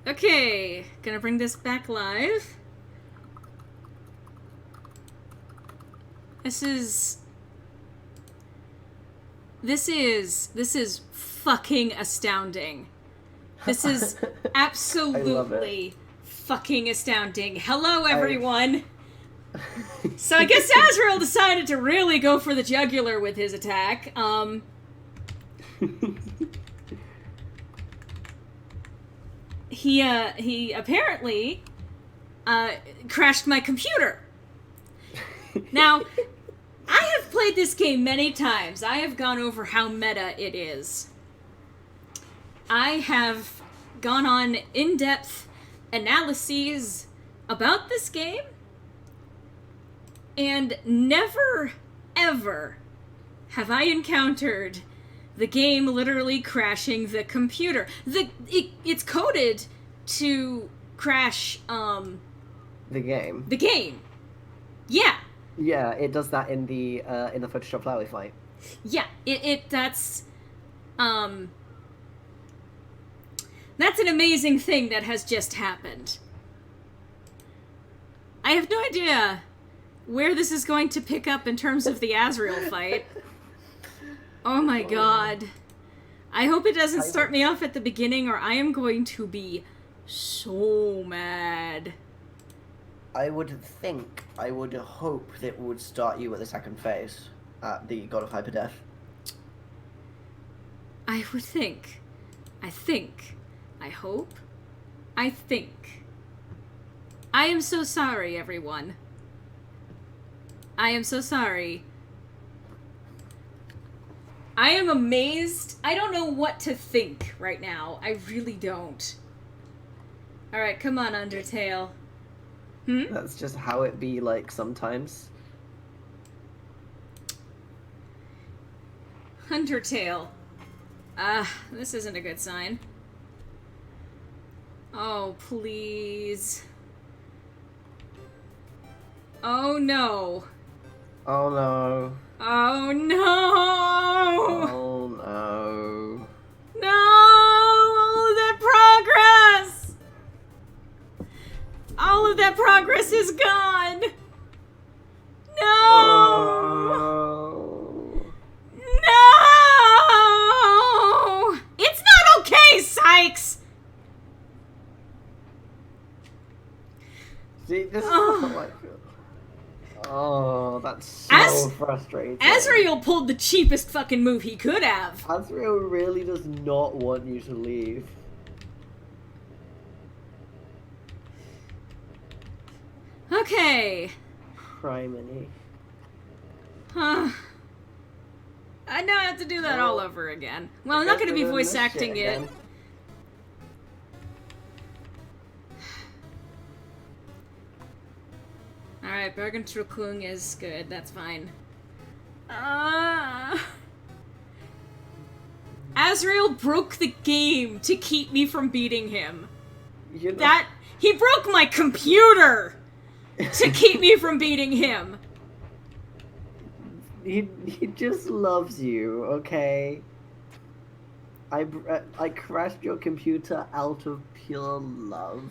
Okay, gonna bring this back live. This is fucking astounding. This is absolutely fucking astounding. Hello, everyone. So I guess Azrael decided to really go for the jugular with his attack. He apparently crashed my computer. Now, I have played this game many times. I have gone over how meta it is. I have gone on in-depth analyses about this game, and never, ever have I encountered the game literally crashing the computer. It's coded to crash, the game. The game. Yeah. Yeah, it does that in the Photoshop Flowery fight. Yeah, that's an amazing thing that has just happened. I have no idea where this is going to pick up in terms of the Azrael fight. Oh my god. I hope it doesn't start me off at the beginning, or I am going to be so mad. I would hope that it would start you at the second phase, at the God of Hyperdeath. I would think. I hope. I think. I am so sorry, everyone. I am so sorry. I am amazed. I don't know what to think right now. I really don't. Alright, come on, Undertale. That's just how it be like sometimes. Undertale. This isn't a good sign. Oh, please. Oh no. Oh no. Oh no! Oh no. No! All of that progress! All of that progress is gone! No! Oh. No! It's not okay, Sykes! See, this is how I feel. Oh, that's so frustrating. Azrael pulled the cheapest fucking move he could have. Azrael really does not want you to leave. Okay. Criminy. Huh. I now have to do that all over again. Well, I'm not going to be voice acting it. Alright, Bergentrukung is good. That's fine. Azrael broke the game to keep me from beating him. You know, He broke my computer to keep me from beating him. he just loves you, okay? I crashed your computer out of pure love.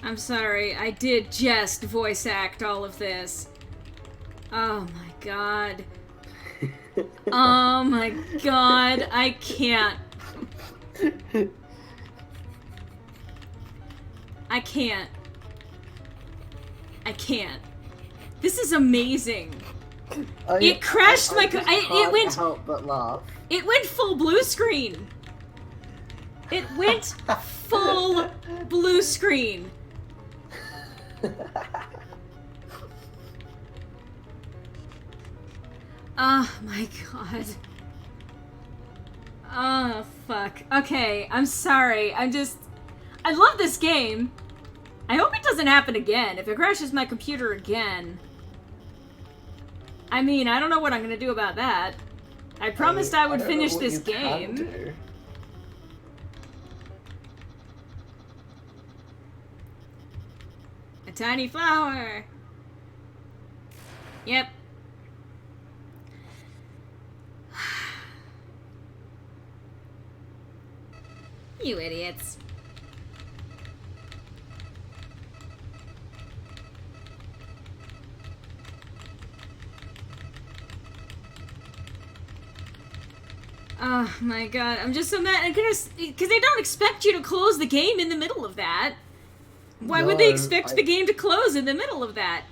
I'm sorry, I did just voice act all of this. Oh my god. Oh my god, I can't. I can't. This is amazing. It crashed my... It went... help but laugh. It went full blue screen. It went full blue screen. Oh my god. Oh, fuck. Okay, I'm sorry. I love this game. I hope it doesn't happen again. If it crashes my computer again... I mean, I don't know what I'm gonna do about that. I promised I would finish this game. A tiny flower. Yep. You idiots. Oh my god, I'm just so mad. Because they don't expect you to close the game in the middle of that. Why would they expect the game to close in the middle of that?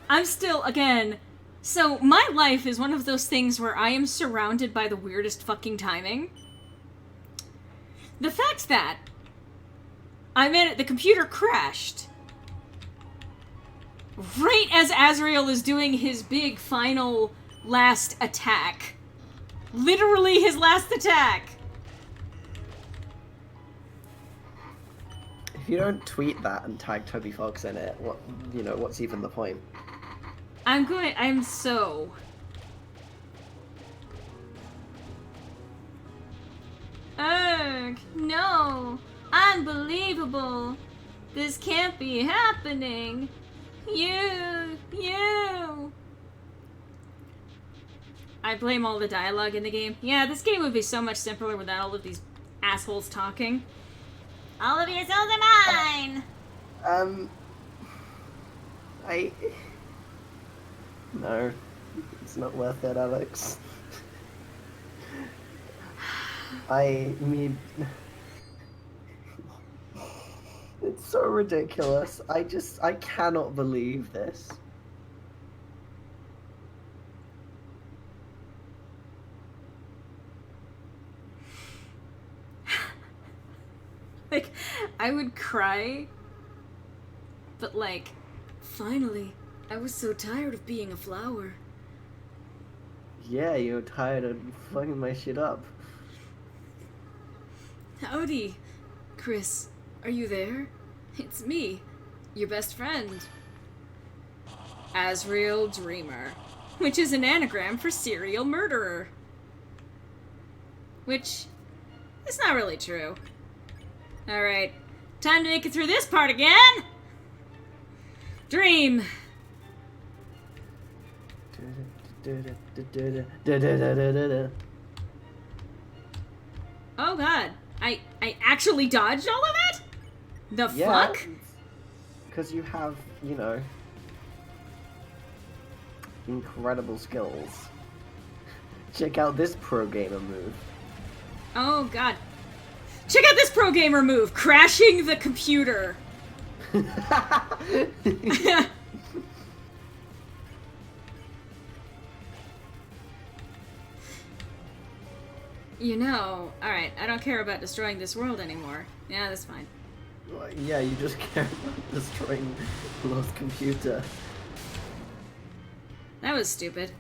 I'm still, again, so my life is one of those things where I am surrounded by the weirdest fucking timing. The fact that the computer crashed right as Azrael is doing his big final last attack. Literally his last attack. If you don't tweet that and tag Toby Fox in it, what's even the point? I'm so... Ugh, no. Unbelievable. This can't be happening. You. I blame all the dialogue in the game. Yeah, this game would be so much simpler without all of these assholes talking. All of your souls are mine! No. It's not worth it, Alex. I mean... It's so ridiculous. I cannot believe this. Like, I would cry, but like, finally, I was so tired of being a flower. Yeah, you're tired of fucking my shit up. Howdy, Chris. Are you there? It's me, your best friend. Azrael Dreamer, which is an anagram for serial murderer. Which is not really true. Alright, time to make it through this part again! Dream! Oh god, I actually dodged all of that? The fuck? Because you have, incredible skills. Check out this pro gamer move. Oh god. Check out this pro gamer move! Crashing the computer! Alright, I don't care about destroying this world anymore. Yeah, that's fine. Well, yeah, you just care about destroying Lost computer. That was stupid.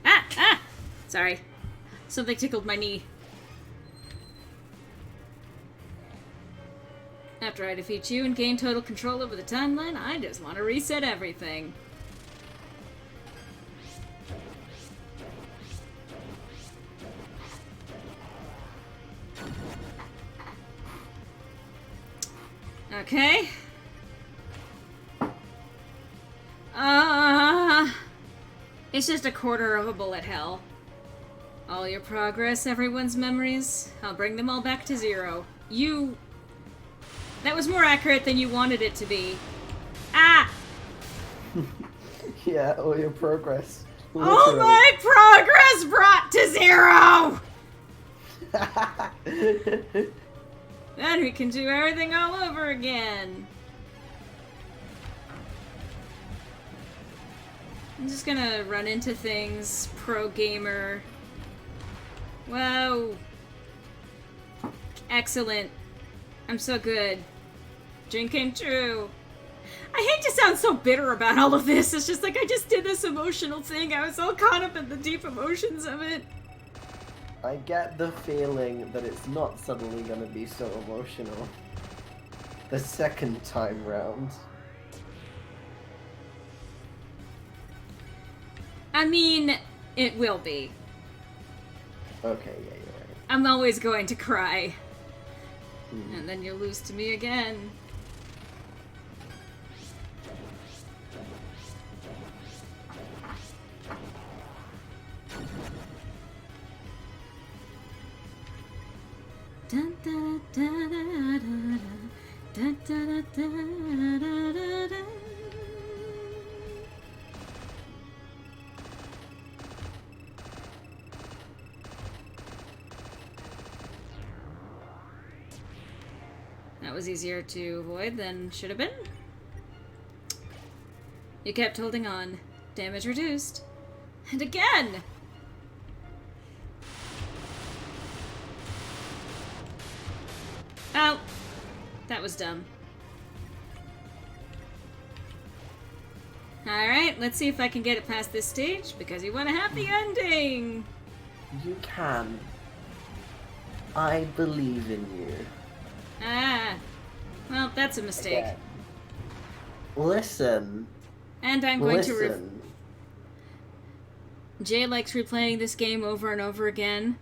Ah! Sorry. Something tickled my knee. After I defeat you and gain total control over the timeline, I just want to reset everything. Okay. It's just a quarter of a bullet hell. All your progress, everyone's memories, I'll bring them all back to zero. That was more accurate than you wanted it to be. Ah! Yeah, all your progress. All my progress brought to zero! Then we can do everything all over again. I'm just gonna run into things. Pro gamer. Whoa. Excellent. I'm so good. Dream came true. I hate to sound so bitter about all of this. It's just like I just did this emotional thing. I was all caught up in the deep emotions of it. I get the feeling that it's not suddenly gonna be so emotional. The second time round. I mean, it will be. Okay, yeah, you're right. I'm always going to cry. And then you lose to me again. Dun, da, da, da, da, da, da, da, da, da, da. That was easier to avoid than should have been. You kept holding on. Damage reduced. And again! Oh, that was dumb. Alright, let's see if I can get it past this stage, because you want a happy ending! You can. I believe in you. Ah. Well, that's a mistake. Okay. Listen. And I'm going to... Listen. Jay likes replaying this game over and over again.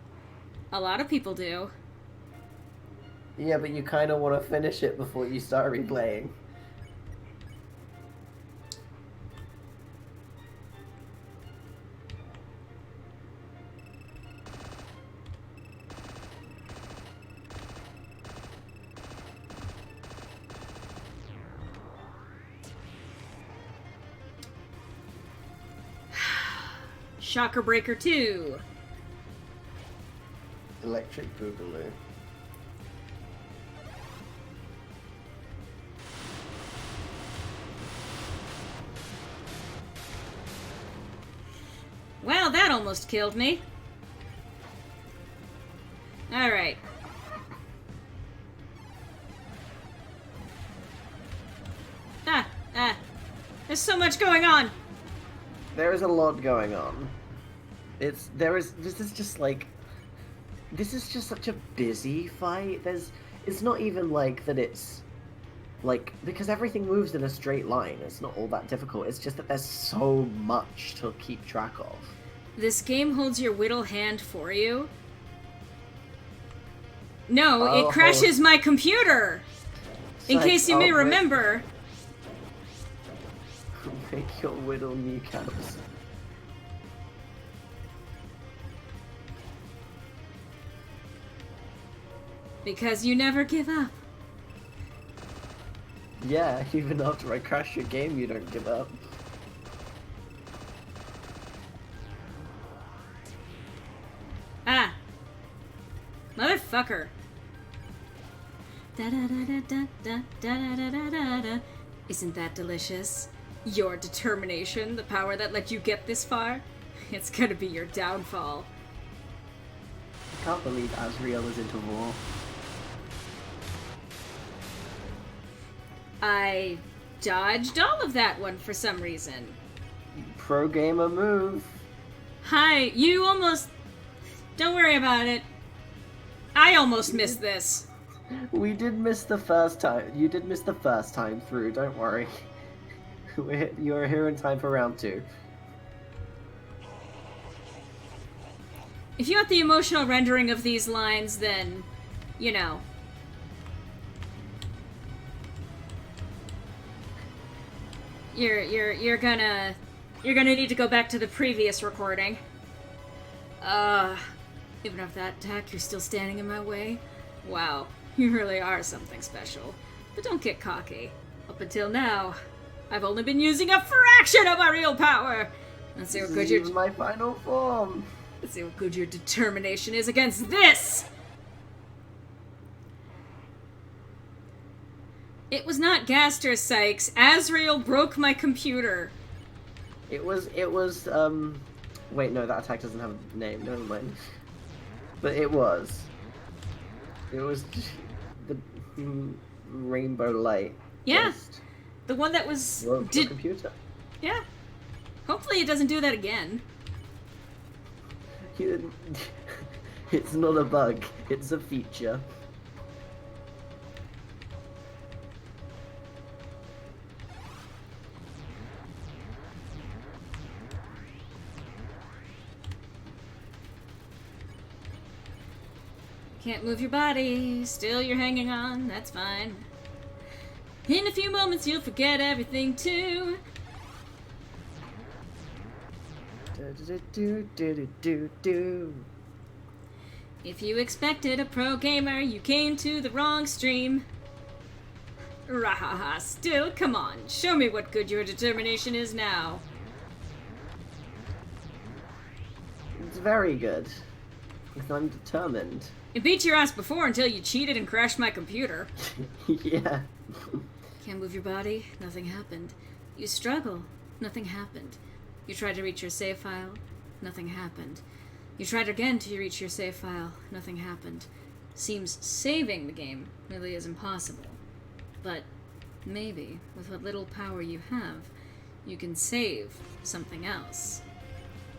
A lot of people do. Yeah, but you kind of want to finish it before you start replaying. Shocker Breaker 2. Electric Boogaloo. Well, that almost killed me. Alright. There's so much going on. There is a lot going on. This is just such a busy fight. It's not even like that it's like, because everything moves in a straight line. It's not all that difficult. It's just that there's so much to keep track of. This game holds your whittle hand for you. No, Oh. it crashes my computer. In case you may remember. Make your whittle kneecaps. Because you never give up. Yeah, even after I crash your game, you don't give up. Ah. Motherfucker. Da da da da da da da da da da da. Isn't that delicious? Your determination, the power that let you get this far? It's gonna be your downfall. I can't believe Asriel is into war. I dodged all of that one for some reason. Pro gamer move. Hi, you almost... Don't worry about it. I almost missed this. We did miss the first time. You did miss the first time through, don't worry. You're here in time for round 2. If you want the emotional rendering of these lines, then, you know. You're gonna need to go back to the previous recording. Even after that attack, you're still standing in my way? Wow, you really are something special. But don't get cocky. Up until now, I've only been using a fraction of my real power! Let's see what good your... my final form! Let's see what good your determination is against this! It was not Gaster, Sykes. Asriel broke my computer. It was, wait, no, that attack doesn't have a name, never mind. But it was the rainbow light. Yeah. Just The one that was... broke the computer. Yeah. Hopefully it doesn't do that again. It's not a bug, it's a feature. Can't move your body. Still you're hanging on. That's fine. In a few moments you'll forget everything too. Do. If you expected a pro gamer, you came to the wrong stream. Rahaha, still, come on. Show me what good your determination is now. It's very good. Because I'm determined. It beat your ass before until you cheated and crashed my computer. Yeah. Can't move your body? Nothing happened. You struggle? Nothing happened. You tried to reach your save file? Nothing happened. You tried again to reach your save file? Nothing happened. Seems saving the game really is impossible. But maybe, with what little power you have, you can save something else.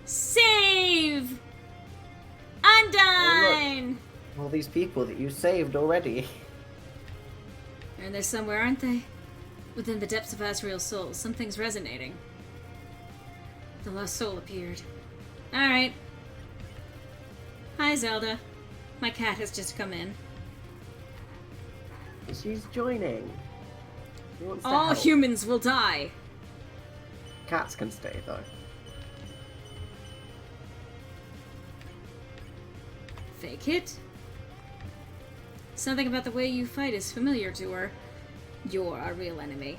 Save! Undine! Oh, all these people that you saved already. They're in there somewhere, aren't they? Within the depths of Asriel's soul, something's resonating. The lost soul appeared. Alright. Hi, Zelda. My cat has just come in. She's joining. She wants to All help. humans will die. Cats can stay, though. Fake it. Something about the way you fight is familiar to her. You're our real enemy.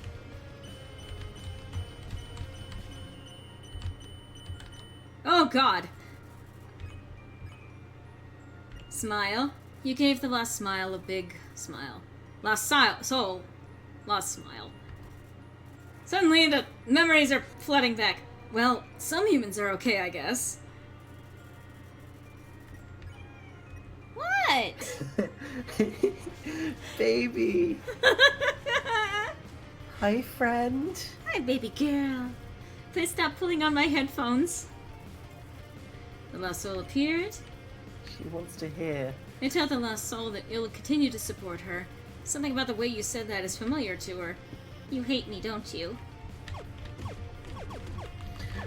Oh god! Smile. You gave the lost smile a big smile. Lost soul. Lost smile. Suddenly the memories are flooding back. Well, some humans are okay, I guess. What? Baby. Hi, friend. Hi, baby girl. Please stop pulling on my headphones. The lost soul appeared. She wants to hear. I tell the lost soul that you'll continue to support her. Something about the way you said that is familiar to her. You hate me, don't you?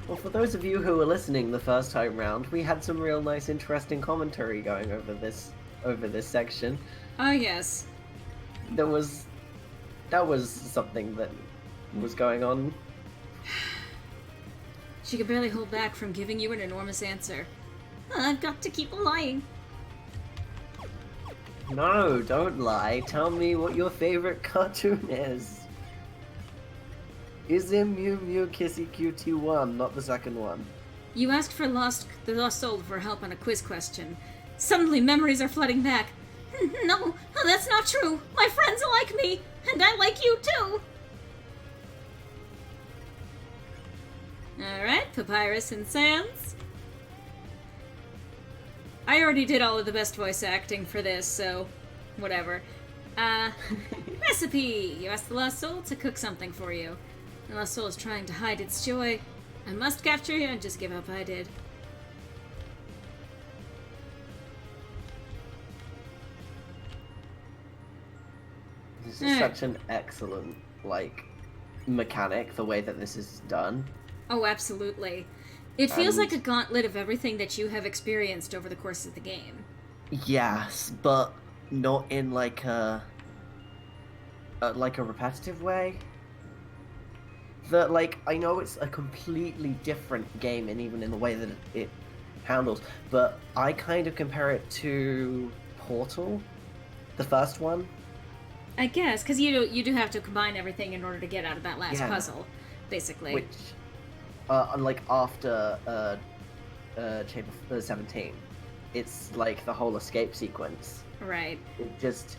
Well, for those of you who were listening the first time round, we had some real nice, interesting commentary going over this section. Oh, yes. That was something that was going on. She could barely hold back from giving you an enormous answer. I've got to keep lying. No, don't lie. Tell me what your favorite cartoon is. Is it Mew Mew Kissy QT1, not the second one? You asked for the lost soul for help on a quiz question. Suddenly memories are flooding back. No, that's not true. My friends like me, and I like you too. Alright, Papyrus and Sans. I already did all of the best voice acting for this, so whatever. Recipe! You asked the lost soul to cook something for you. The lost soul is trying to hide its joy. I must capture you and just give up. I did. This is such an excellent, mechanic, the way that this is done. Oh, absolutely. It feels like a gauntlet of everything that you have experienced over the course of the game. Yes, but not in like a repetitive way. That I know it's a completely different game, and even in the way that it handles, but I kind of compare it to Portal, the first one. I guess, because you do have to combine everything in order to get out of that last puzzle, basically. Which, after Chamber 17, it's like the whole escape sequence. Right. It just...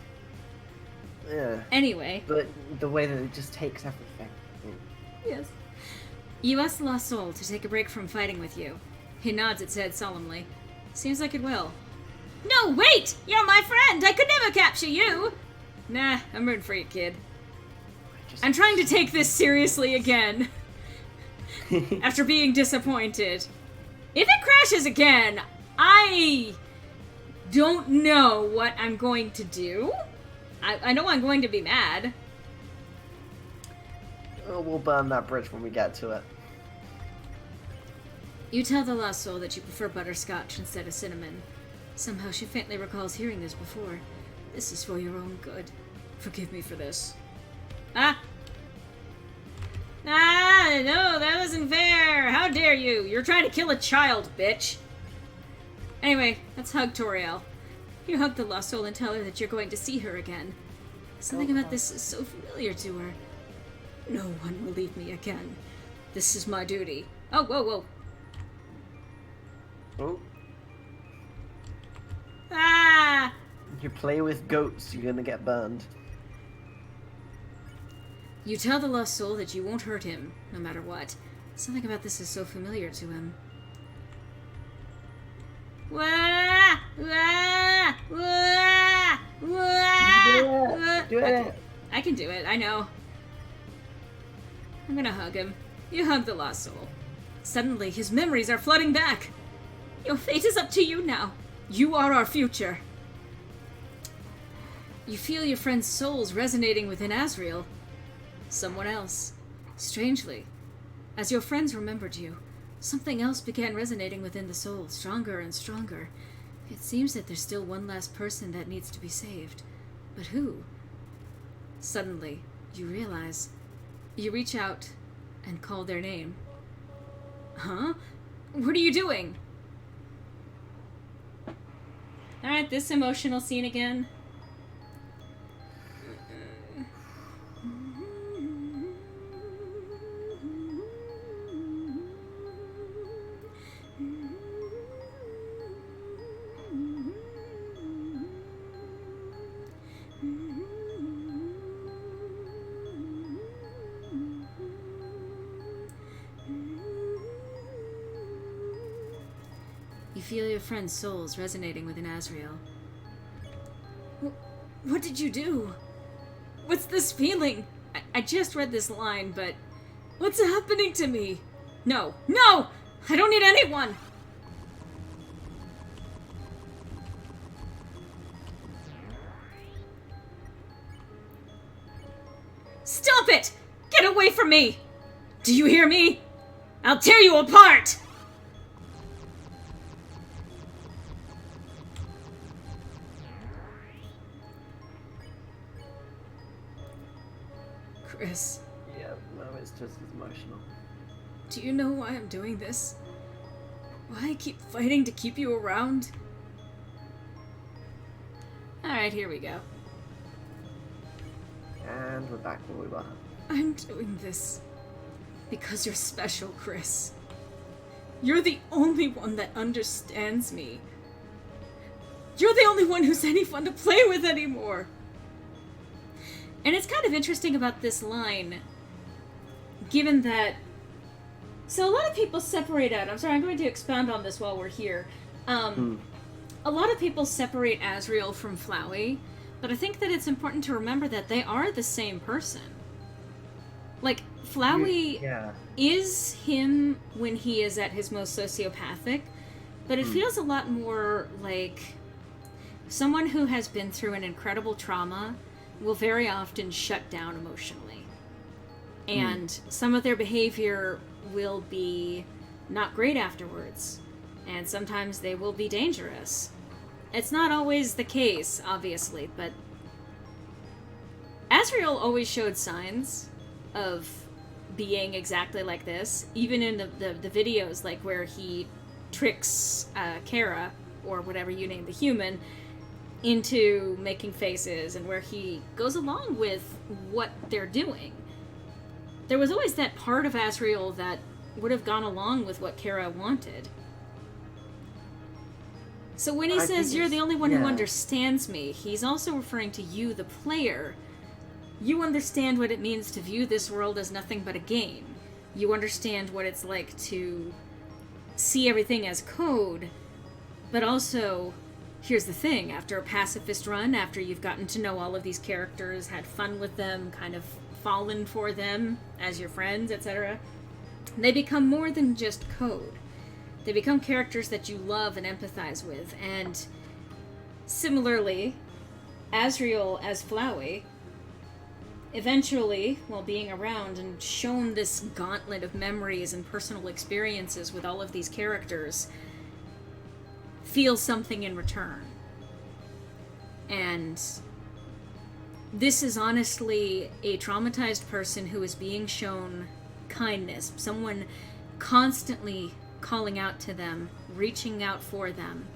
Anyway. But the way that it just takes everything. Yes. You asked the lost soul to take a break from fighting with you. He nods its head solemnly. Seems like it will. No, wait! You're my friend! I could never capture you! Nah, I'm rooting for you, kid. I'm trying to take this seriously again. After being disappointed. If it crashes again, I don't know what I'm going to do. I know I'm going to be mad. Oh, we'll burn that bridge when we get to it. You tell the lost soul that you prefer butterscotch instead of cinnamon. Somehow she faintly recalls hearing this before. This is for your own good. Forgive me for this. Ah! Ah, no, that wasn't fair! How dare you! You're trying to kill a child, bitch! Anyway, let's hug Toriel. You hug the lost soul and tell her that you're going to see her again. Something about this is so familiar to her. No one will leave me again. This is my duty. Oh, whoa, whoa. Oh. Ah! You play with goats, you're gonna get burned. You tell the lost soul that you won't hurt him, no matter what. Something about this is so familiar to him. Wah! Wah! Wah! Wah! Do it! I can do it, I know. I'm gonna hug him. You hug the lost soul. Suddenly, his memories are flooding back. Your fate is up to you now. You are our future. You feel your friend's souls resonating within Asriel. Someone else. Strangely, as your friends remembered you, something else began resonating within the soul, stronger and stronger. It seems that there's still one last person that needs to be saved. But who? Suddenly, you realize. You reach out and call their name. Huh? What are you doing? Alright, this emotional scene again. You feel your friend's souls resonating within Asriel. What did you do? What's this feeling? I just read this line, but what's happening to me? No, no! I don't need anyone! Stop it! Get away from me! Do you hear me? I'll tear you apart! Chris, Yeah, no, it's just as emotional. do you know why I'm doing this? Why I keep fighting to keep you around? Alright, here we go. And we're back where we were. I'm doing this because you're special, Chris. You're the only one that understands me. You're the only one who's any fun to play with anymore. And it's kind of interesting about this line, given that... So a lot of people separate out... I'm sorry, I'm going to expound on this while we're here. A lot of people separate Asriel from Flowey, but I think that it's important to remember that they are the same person. Like, Flowey is him when he is at his most sociopathic, but it feels a lot more like someone who has been through an incredible trauma will very often shut down emotionally. And some of their behavior will be not great afterwards. And sometimes they will be dangerous. It's not always the case, obviously, but Asriel always showed signs of being exactly like this, even in the videos, like where he tricks Kara, or whatever you name the human, into making faces, and where he goes along with what they're doing. There was always that part of Asriel that would have gone along with what Kara wanted. So when he says, you're the only one who understands me, he's also referring to you, the player. You understand what it means to view this world as nothing but a game. You understand what it's like to see everything as code, but also... Here's the thing, after a pacifist run, after you've gotten to know all of these characters, had fun with them, kind of fallen for them as your friends, etc., they become more than just code. They become characters that you love and empathize with, and similarly, Asriel as Flowey, eventually, while being around and shown this gauntlet of memories and personal experiences with all of these characters, feel something in return. And this is honestly a traumatized person who is being shown kindness. Someone constantly calling out to them, reaching out for them,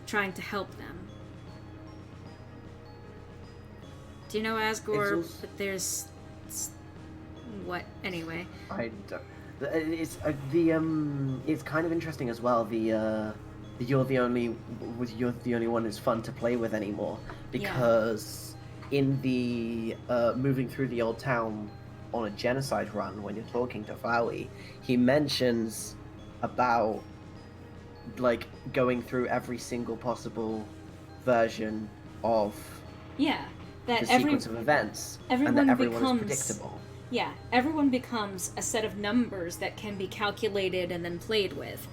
trying to help them. Do you know Asgore? But there's... What? Anyway. I don't... It's it's kind of interesting as well. You're the only one who's fun to play with anymore, because in the moving through the old town on a genocide run, when you're talking to Flowey, he mentions about like going through every single possible version of that the sequence of events, and that everyone is predictable. Yeah, everyone becomes a set of numbers that can be calculated and then played with.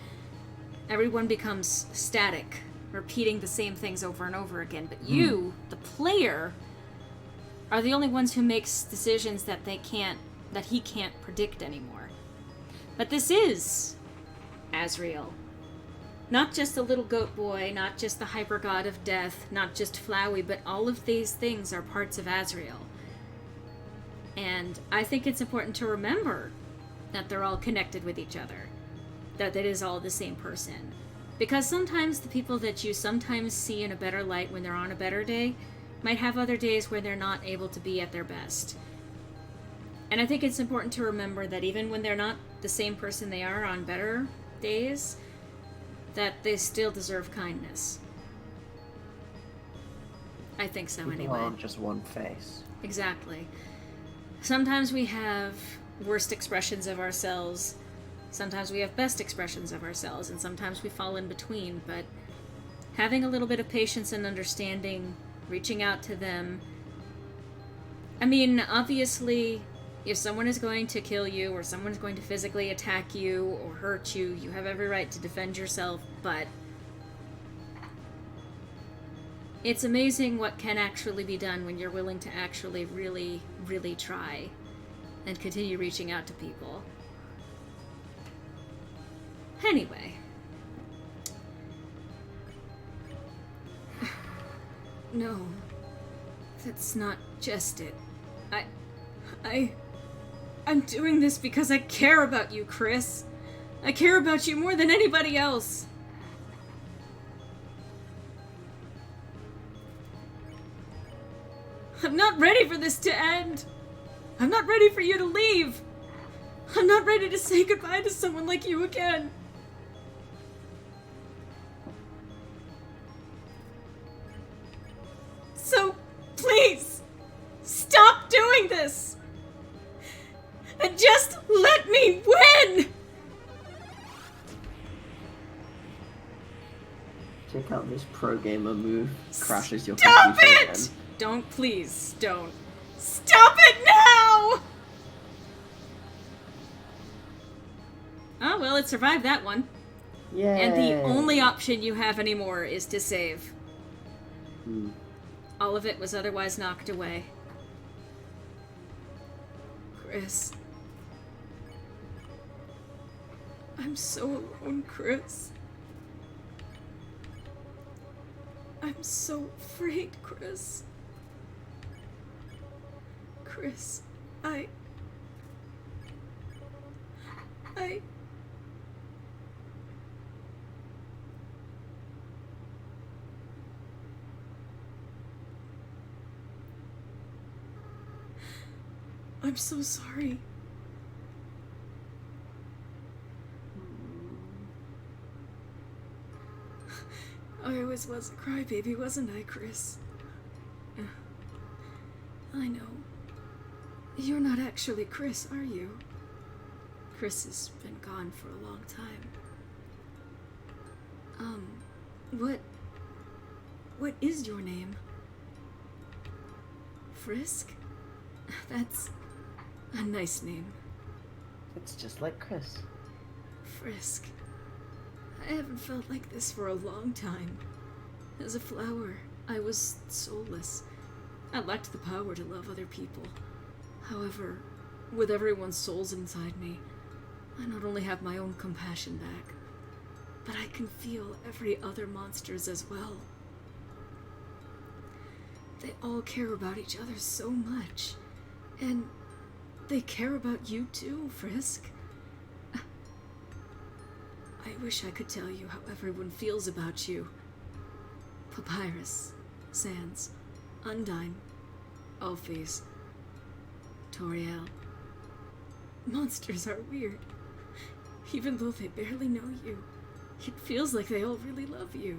Everyone becomes static, repeating the same things over and over again. But you, the player, are the only ones who makes decisions that he can't predict anymore. But this is Asriel. Not just the little goat boy, not just the hyper god of death, not just Flowey, but all of these things are parts of Asriel. And I think it's important to remember that they're all connected with each other. That it is all the same person. Because sometimes the people that you sometimes see in a better light when they're on a better day might have other days where they're not able to be at their best. And I think it's important to remember that even when they're not the same person they are on better days, that they still deserve kindness. I think so, anyway. People aren't just one face. Exactly. Sometimes we have worst expressions of ourselves, sometimes we have best expressions of ourselves, and sometimes we fall in between, but having a little bit of patience and understanding, reaching out to them. I mean, obviously, if someone is going to kill you, or someone's going to physically attack you, or hurt you, you have every right to defend yourself, but it's amazing what can actually be done when you're willing to actually really, really try and continue reaching out to people. Anyway. No. That's not just it. I'm doing this because I care about you, Chris. I care about you more than anybody else. I'm not ready for this to end. I'm not ready for you to leave. I'm not ready to say goodbye to someone like you again. So, please, stop doing this. And just let me win! Check out this pro gamer move. Crashes your Stop computer it! again. Don't, please, don't. Stop it now! Oh, well, it survived that one. Yay. And the only option you have anymore is to save. All of it was otherwise knocked away. Chris. I'm so alone, Chris. I'm so afraid, Chris. Chris, I'm so sorry. I always was a crybaby, wasn't I, Chris? I know. You're not actually Chris, are you? Chris has been gone for a long time. What is your name? Frisk? That's a nice name. It's just like Chris. Frisk. I haven't felt like this for a long time. As a flower, I was soulless. I lacked the power to love other people. However, with everyone's souls inside me, I not only have my own compassion back, but I can feel every other monsters as well. They all care about each other so much, and they care about you too, Frisk. I wish I could tell you how everyone feels about you. Papyrus, Sans, Undine, Alphys, Toriel. Monsters are weird. Even though they barely know you, it feels like they all really love you.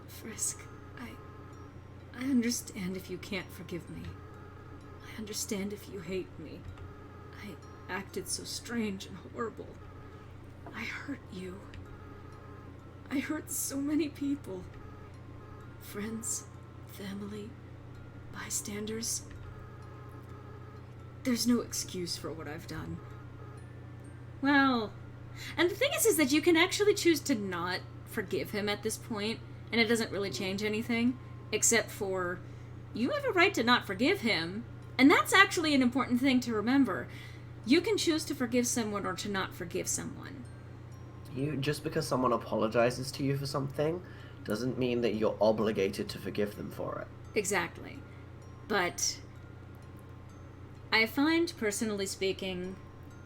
Frisk, I understand if you can't forgive me. I understand if you hate me. I acted so strange and horrible. I hurt you. I hurt so many people. Friends, family, bystanders. There's no excuse for what I've done. Well, and the thing is that you can actually choose to not forgive him at this point, and it doesn't really change anything, except for you have a right to not forgive him, and that's actually an important thing to remember. You can choose to forgive someone or to not forgive someone. Just because someone apologizes to you for something doesn't mean that you're obligated to forgive them for it. Exactly. But I find, personally speaking,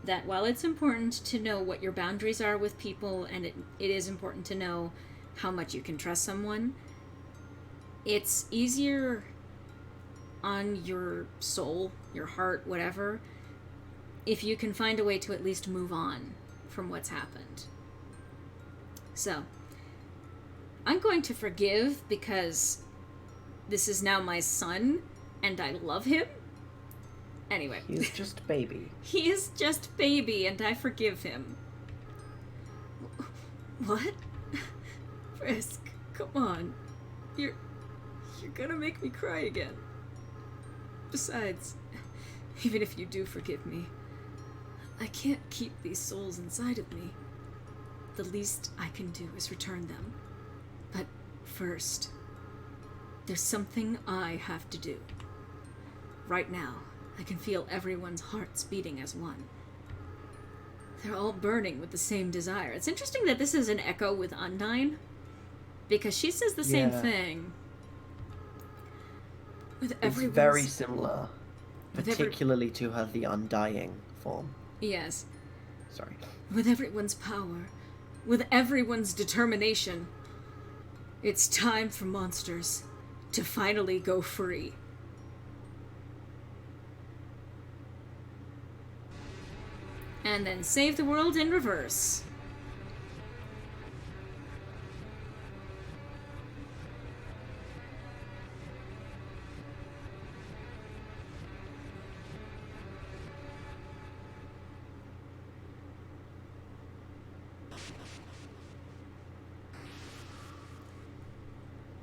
that while it's important to know what your boundaries are with people, and it is important to know how much you can trust someone, it's easier on your soul, your heart, whatever, if you can find a way to at least move on from what's happened. So, I'm going to forgive because this is now my son, and I love him. Anyway. He's just baby. He is just baby, and I forgive him. What? Frisk, come on. You're gonna make me cry again. Besides, even if you do forgive me, I can't keep these souls inside of me. The least I can do is return them. But first, there's something I have to do. Right now, I can feel everyone's hearts beating as one. They're all burning with the same desire. It's interesting that this is an echo with Undine, because she says the same thing. It's very similar, particularly to her the Undying form. Yes. Sorry. With everyone's power, with everyone's determination, it's time for monsters to finally go free. And then save the world in reverse.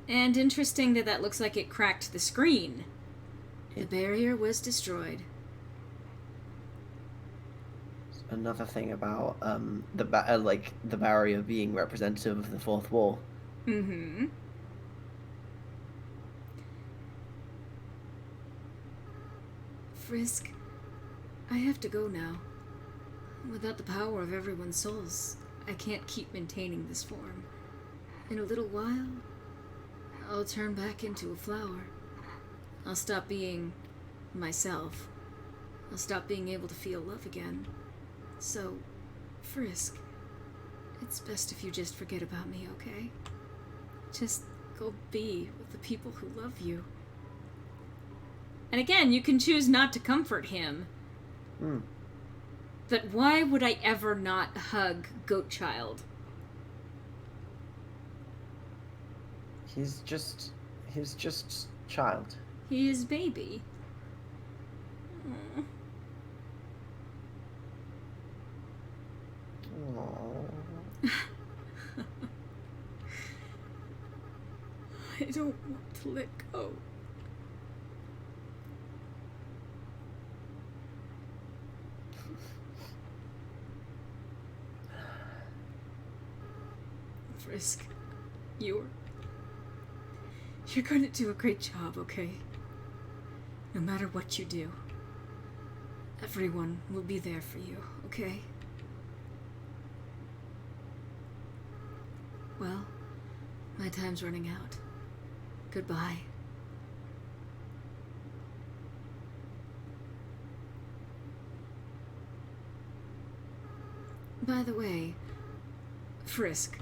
And interesting that looks like it cracked the screen. The barrier was destroyed. Another thing about the barrier being representative of the fourth wall. Mm-hmm. Frisk, I have to go now. Without the power of everyone's souls, I can't keep maintaining this form. In a little while, I'll turn back into a flower. I'll stop being myself. I'll stop being able to feel love again. So, Frisk, it's best if you just forget about me, okay? Just go be with the people who love you. And again, you can choose not to comfort him. But why would I ever not hug Goatchild? He's just child. He is baby. Aww. I don't want to let go. Frisk, you're going to do a great job, okay? No matter what you do, everyone will be there for you, okay? Well, my time's running out. Goodbye. By the way, Frisk,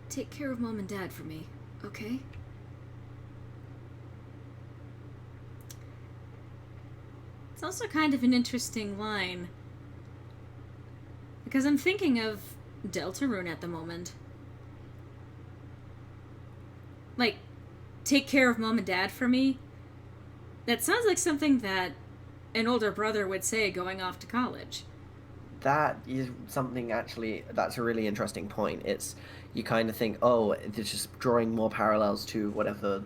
take care of Mom and Dad for me, okay? It's also kind of an interesting line, because I'm thinking of Deltarune at the moment. Like, take care of Mom and Dad for me? That sounds like something that an older brother would say going off to college. That is something, actually, that's a really interesting point. It's, you kind of think, oh, it's just drawing more parallels to whatever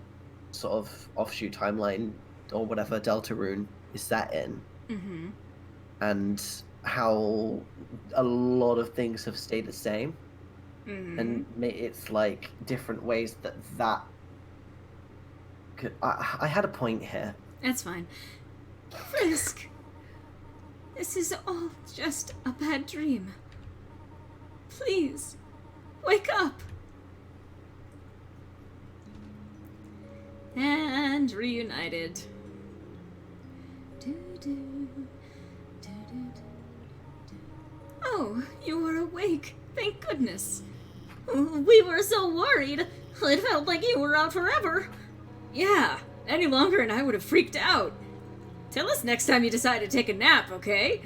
sort of offshoot timeline or whatever Deltarune is set in. Mm-hmm. And how a lot of things have stayed the same. Mm-hmm. And it's like different ways that could, I had a point here. That's fine. Frisk! This is all just a bad dream. Please, wake up! And reunited. Oh, you are awake. Thank goodness. We were so worried. It felt like you were out forever. Yeah, any longer and I would have freaked out. Tell us next time you decide to take a nap, okay?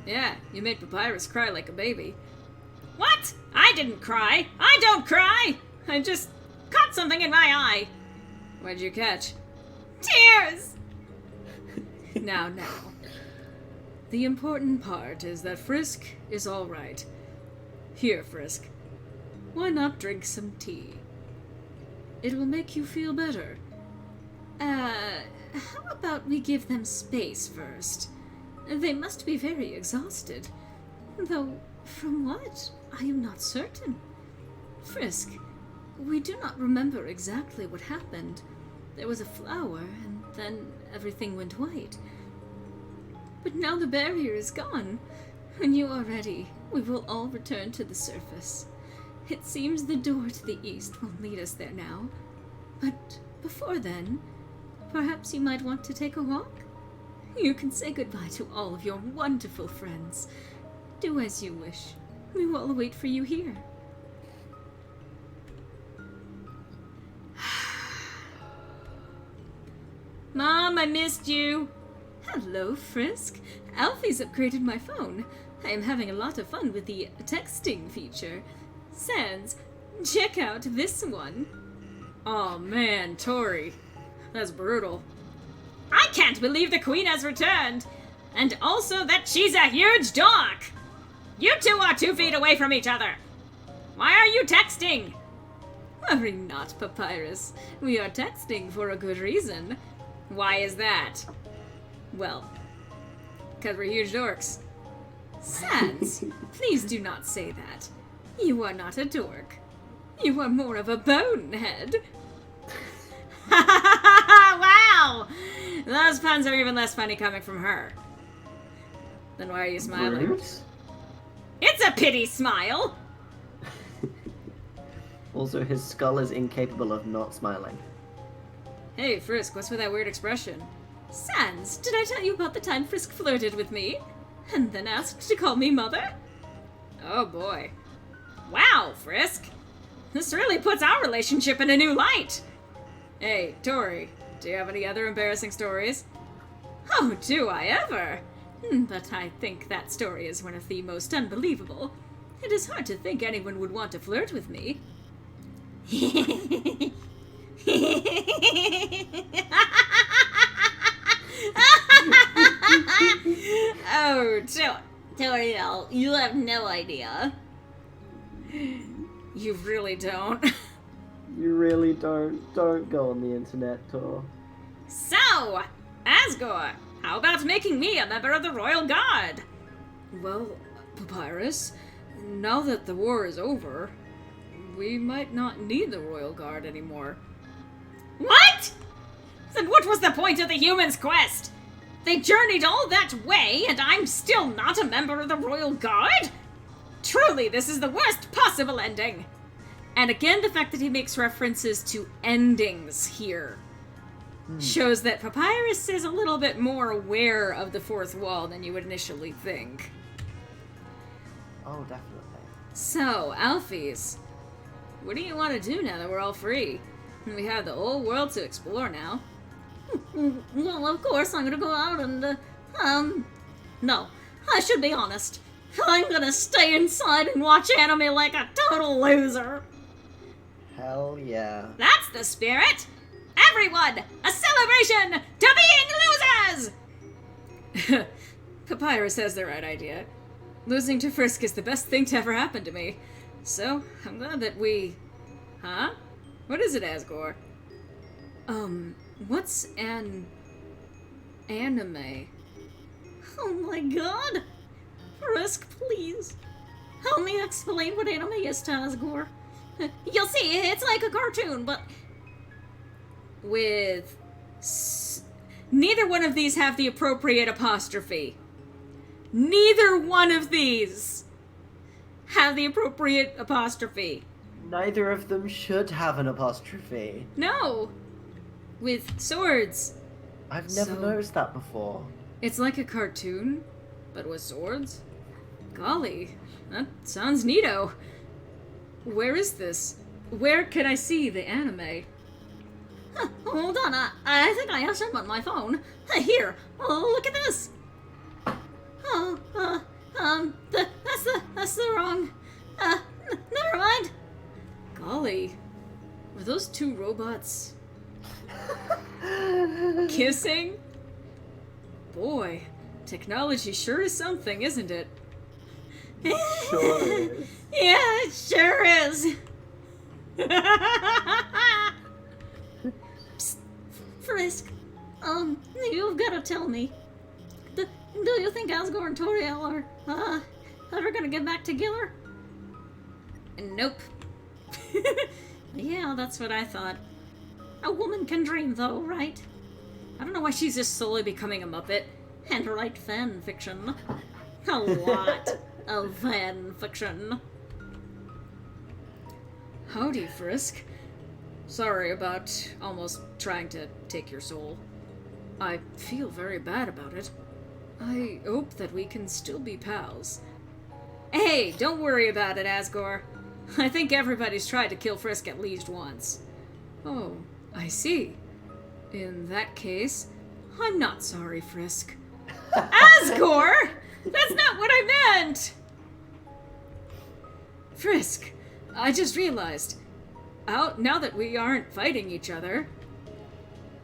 Yeah, you made Papyrus cry like a baby. What? I didn't cry. I don't cry. I just caught something in my eye. What'd you catch? Tears! Now. The important part is that Frisk is all right. Here, Frisk. Why not drink some tea? It will make you feel better. How about we give them space first? They must be very exhausted. Though, from what? I am not certain. Frisk, we do not remember exactly what happened. There was a flower, and then everything went white. But now the barrier is gone. When you are ready, we will all return to the surface. It seems the door to the east will lead us there now. But before then, perhaps you might want to take a walk? You can say goodbye to all of your wonderful friends. Do as you wish. We will wait for you here. Mom, I missed you. Hello, Frisk. Alfie's upgraded my phone. I am having a lot of fun with the texting feature. Sans, check out this one. Oh man, Tori. That's brutal. I can't believe the Queen has returned! And also that she's a huge dork! You two are 2 feet away from each other! Why are you texting? Worry not, Papyrus. We are texting for a good reason. Why is that? Well, because we're huge dorks. Sans, please do not say that. You are not a dork. You are more of a bonehead. Wow! Those puns are even less funny coming from her. Then why are you smiling? Bruce? It's a pity smile! Also, his skull is incapable of not smiling. Hey, Frisk, what's with that weird expression? Sans, did I tell you about the time Frisk flirted with me? And then asked to call me mother? Oh boy. Wow, Frisk! This really puts our relationship in a new light! Hey, Tori, do you have any other embarrassing stories? Oh, do I ever? But I think that story is one of the most unbelievable. It is hard to think anyone would want to flirt with me. Oh, Toriel, you have no idea. You really don't. You really don't. Don't go on the internet, Tor. So, Asgore, how about making me a member of the Royal Guard? Well, Papyrus, now that the war is over, we might not need the Royal Guard anymore. What? Then what was the point of the humans' quest? They journeyed all that way, and I'm still not a member of the Royal Guard? Truly, this is the worst possible ending! And again, the fact that he makes references to endings here shows that Papyrus is a little bit more aware of the fourth wall than you would initially think. Oh, definitely. So, Alphys, what do you want to do now that we're all free? We have the whole world to explore now. Well, of course, I'm gonna go out and, no. I should be honest. I'm gonna stay inside and watch anime like a total loser. Hell yeah. That's the spirit! Everyone, a celebration to being losers! Papyrus has the right idea. Losing to Frisk is the best thing to ever happen to me. So, I'm glad that we... Huh? What is it, Asgore? What's an... anime? Oh my god. Frisk, please. Help me explain what anime is to Asgore. You'll see, it's like a cartoon, but... With... Neither one of these have the appropriate apostrophe. Neither one of these have the appropriate apostrophe. Neither of them should have an apostrophe. No! With swords. I've never noticed that before. It's like a cartoon, but with swords? Golly, that sounds neato. Where is this? Where can I see the anime? Hold on, I think I have some on my phone. Here, look at this. That's the wrong, never mind. Golly, were those two robots kissing? Boy, technology sure is something, isn't it? Sure is. Yeah, it sure is. Psst, Frisk, you've got to tell me. Do you think Asgore and Toriel are, ever gonna get back together? Nope. Yeah, that's what I thought. A woman can dream, though, right? I don't know why she's just slowly becoming a Muppet. And write fan fiction. A lot of fan fiction. Howdy, Frisk. Sorry about almost trying to take your soul. I feel very bad about it. I hope that we can still be pals. Hey, don't worry about it, Asgore. I think everybody's tried to kill Frisk at least once. Oh, I see. In that case, I'm not sorry, Frisk. Asgore! That's not what I meant! Frisk, I just realized, now that we aren't fighting each other,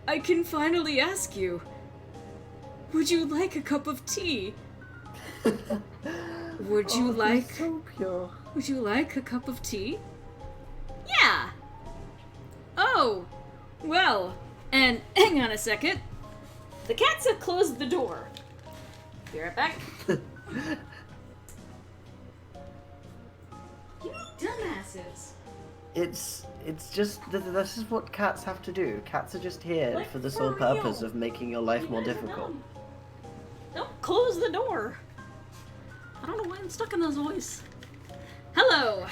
I can finally ask you, would you like a cup of tea? Would you like... So pure. Would you like a cup of tea? Yeah! Oh, well, and hang on a second. The cats have closed the door. Be right back. You dumbasses. It's just this is what cats have to do. Cats are just here Like, for the for sole purpose real. of making your life more You guys are difficult. dumb. Don't close the door. I don't know why I'm stuck in this voice. Hello.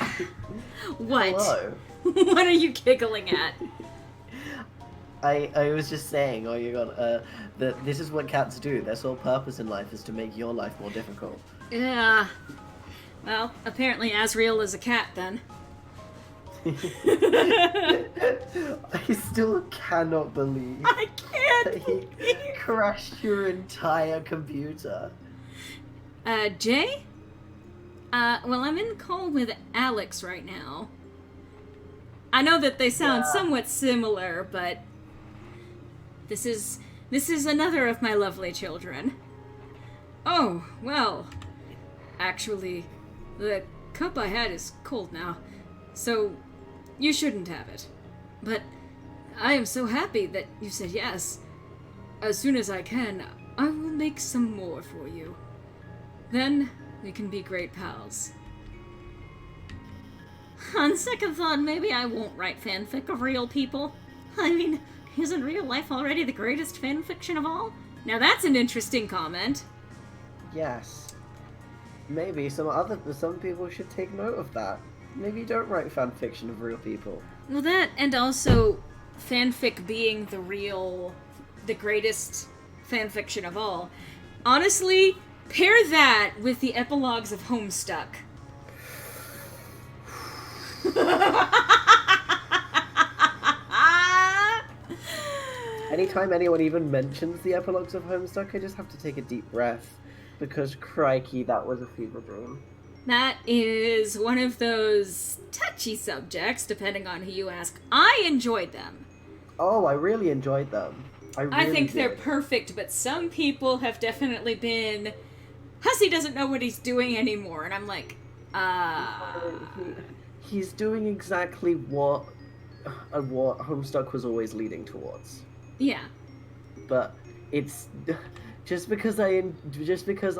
What? Hello. What are you giggling at? I was just saying, oh, you got that this is what cats do. Their sole purpose in life is to make your life more difficult. Yeah. Well, apparently Asriel is a cat then. I still cannot believe I that can't. he crashed your entire computer. Jay? Well, I'm in call with Alex right now. I know that they sound Yeah. somewhat similar, but this is another of my lovely children. Oh, well, actually, the cup I had is cold now, so you shouldn't have it. But I am so happy that you said yes. As soon as I can, I will make some more for you. Then we can be great pals. On second thought, maybe I won't write fanfic of real people. I mean, isn't real life already the greatest fanfiction of all? Now that's an interesting comment. Yes. maybe some people should take note of that. Maybe don't write fan fiction of real people. Well, that, and also fanfic being the greatest fanfiction of all. Honestly, pair that with the epilogues of Homestuck. Anytime anyone even mentions the epilogues of Homestuck, I just have to take a deep breath. Because crikey, that was a fever dream. That is one of those touchy subjects, depending on who you ask. I enjoyed them. Oh, I really enjoyed them. I think they're perfect, but some people have definitely been, Hussey doesn't know what he's doing anymore, and I'm like, He's doing exactly what Homestuck was always leading towards. Yeah. But it's just because I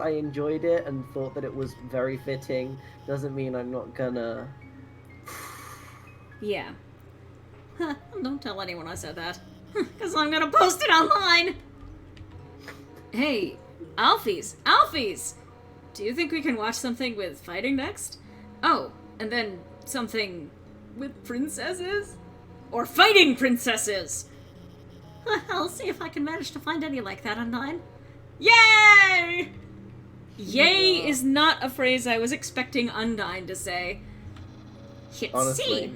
enjoyed it and thought that it was very fitting doesn't mean I'm not gonna. Yeah. Don't tell anyone I said that. Because I'm gonna post it online! Hey, Alfies! Do you think we can watch something with fighting next? Oh, and then something with princesses? Or fighting princesses! I'll see if I can manage to find any like that online. Yay! Yay is not a phrase I was expecting Undyne to say. Honestly.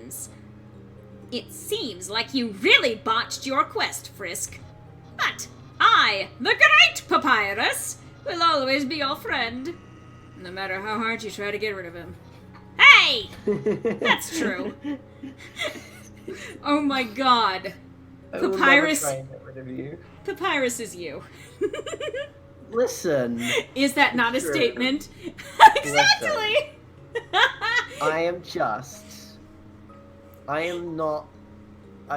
It seems like you really botched your quest, Frisk. But I, the great Papyrus, will always be your friend. No matter how hard you try to get rid of him. Hey! That's true. Oh my god. I will Papyrus- never try and get rid of you. Papyrus is you. Listen, Is that not a True. statement? Exactly! I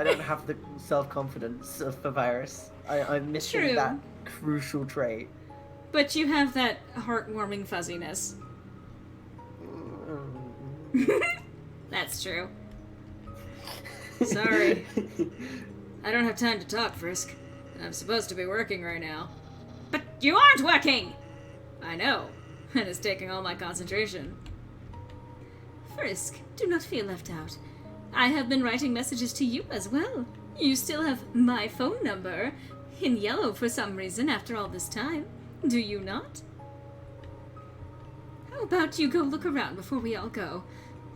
don't have the self-confidence of Papyrus. I'm missing True. that crucial trait. But you have that heartwarming fuzziness. That's true. Sorry. I don't have time to talk, Frisk. I'm supposed to be working right now. But you aren't working! I know, and it's taking all my concentration. Frisk, do not feel left out. I have been writing messages to you as well. You still have my phone number, in yellow for some reason after all this time. Do you not? How about you go look around before we all go?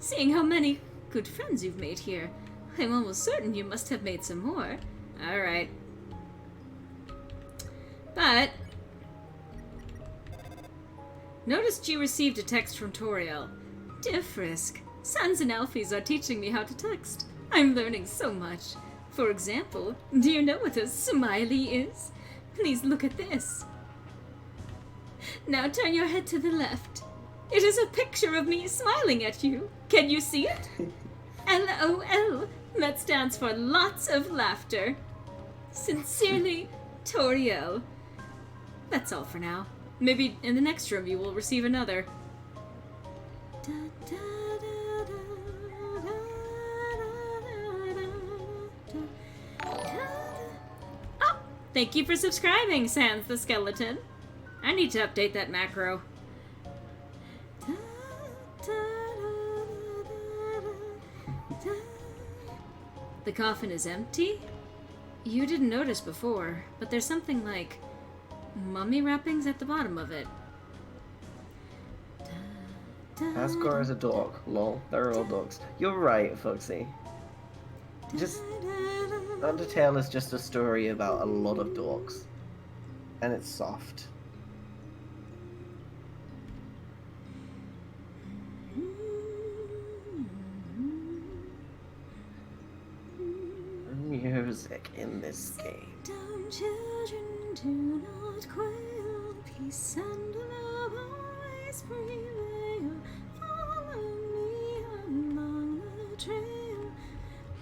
Seeing how many good friends you've made here, I'm almost certain you must have made some more. Alright. But noticed you received a text from Toriel. Dear Frisk, Sans and Alfies are teaching me how to text. I'm learning so much. For example, do you know what a smiley is? Please look at this. Now turn your head to the left. It is a picture of me smiling at you. Can you see it? LOL. That stands for lots of laughter. Sincerely, Toriel. That's all for now. Maybe in the next room you will receive another. Oh, thank you for subscribing, Sans the Skeleton. I need to update that macro. The coffin is empty? You didn't notice before, but there's something like mummy wrappings at the bottom of it. Asgore is a dog. Lol. They're all dogs. You're right, Foxy. Just Undertale is just a story about a lot of dogs. And it's soft. Music in this game. Down, children, do not quail. Peace and love always prevail. Follow me along the trail.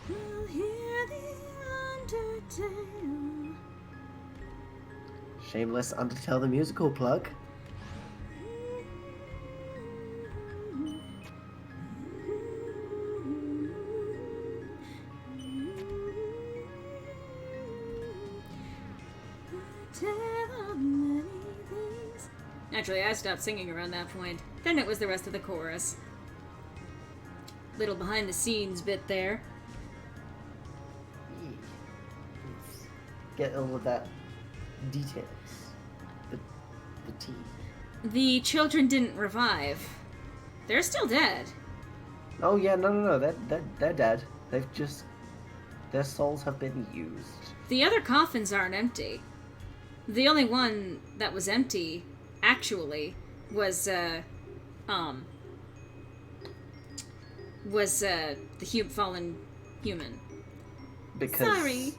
We'll hear the Undertale. Shameless Undertale the musical plug. Naturally, I stopped singing around that point. Then it was the rest of the chorus. Little behind the scenes bit there. Let's get all of that details. The tea. The children didn't revive. They're still dead. Oh yeah, no, they're dead. They've just, their souls have been used. The other coffins aren't empty. The only one that was empty, actually, was the fallen human. Because Sorry.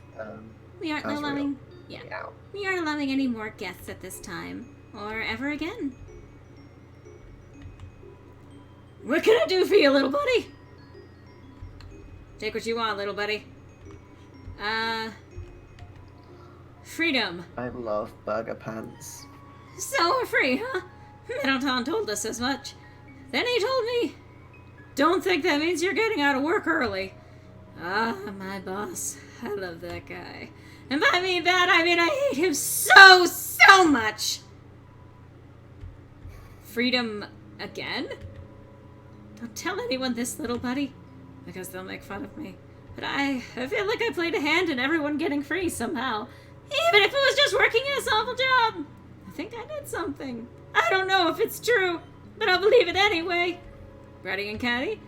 We aren't Asriel. allowing. Yeah. Yeah. We aren't allowing any more guests at this time, or ever again. What can I do for you, little buddy? Take what you want, little buddy. Freedom. I love burger pants. So we're free, huh? Middleton told us as much. Then he told me, don't think that means you're getting out of work early. Ah, my boss. I love that guy. And by that, I mean I hate him so much. Freedom again? Don't tell anyone this, little buddy, because they'll make fun of me. But I feel like I played a hand in everyone getting free somehow. Even if it was just working a awful job. I think I did something. I don't know if it's true, but I'll believe it anyway. Brady and Caddy,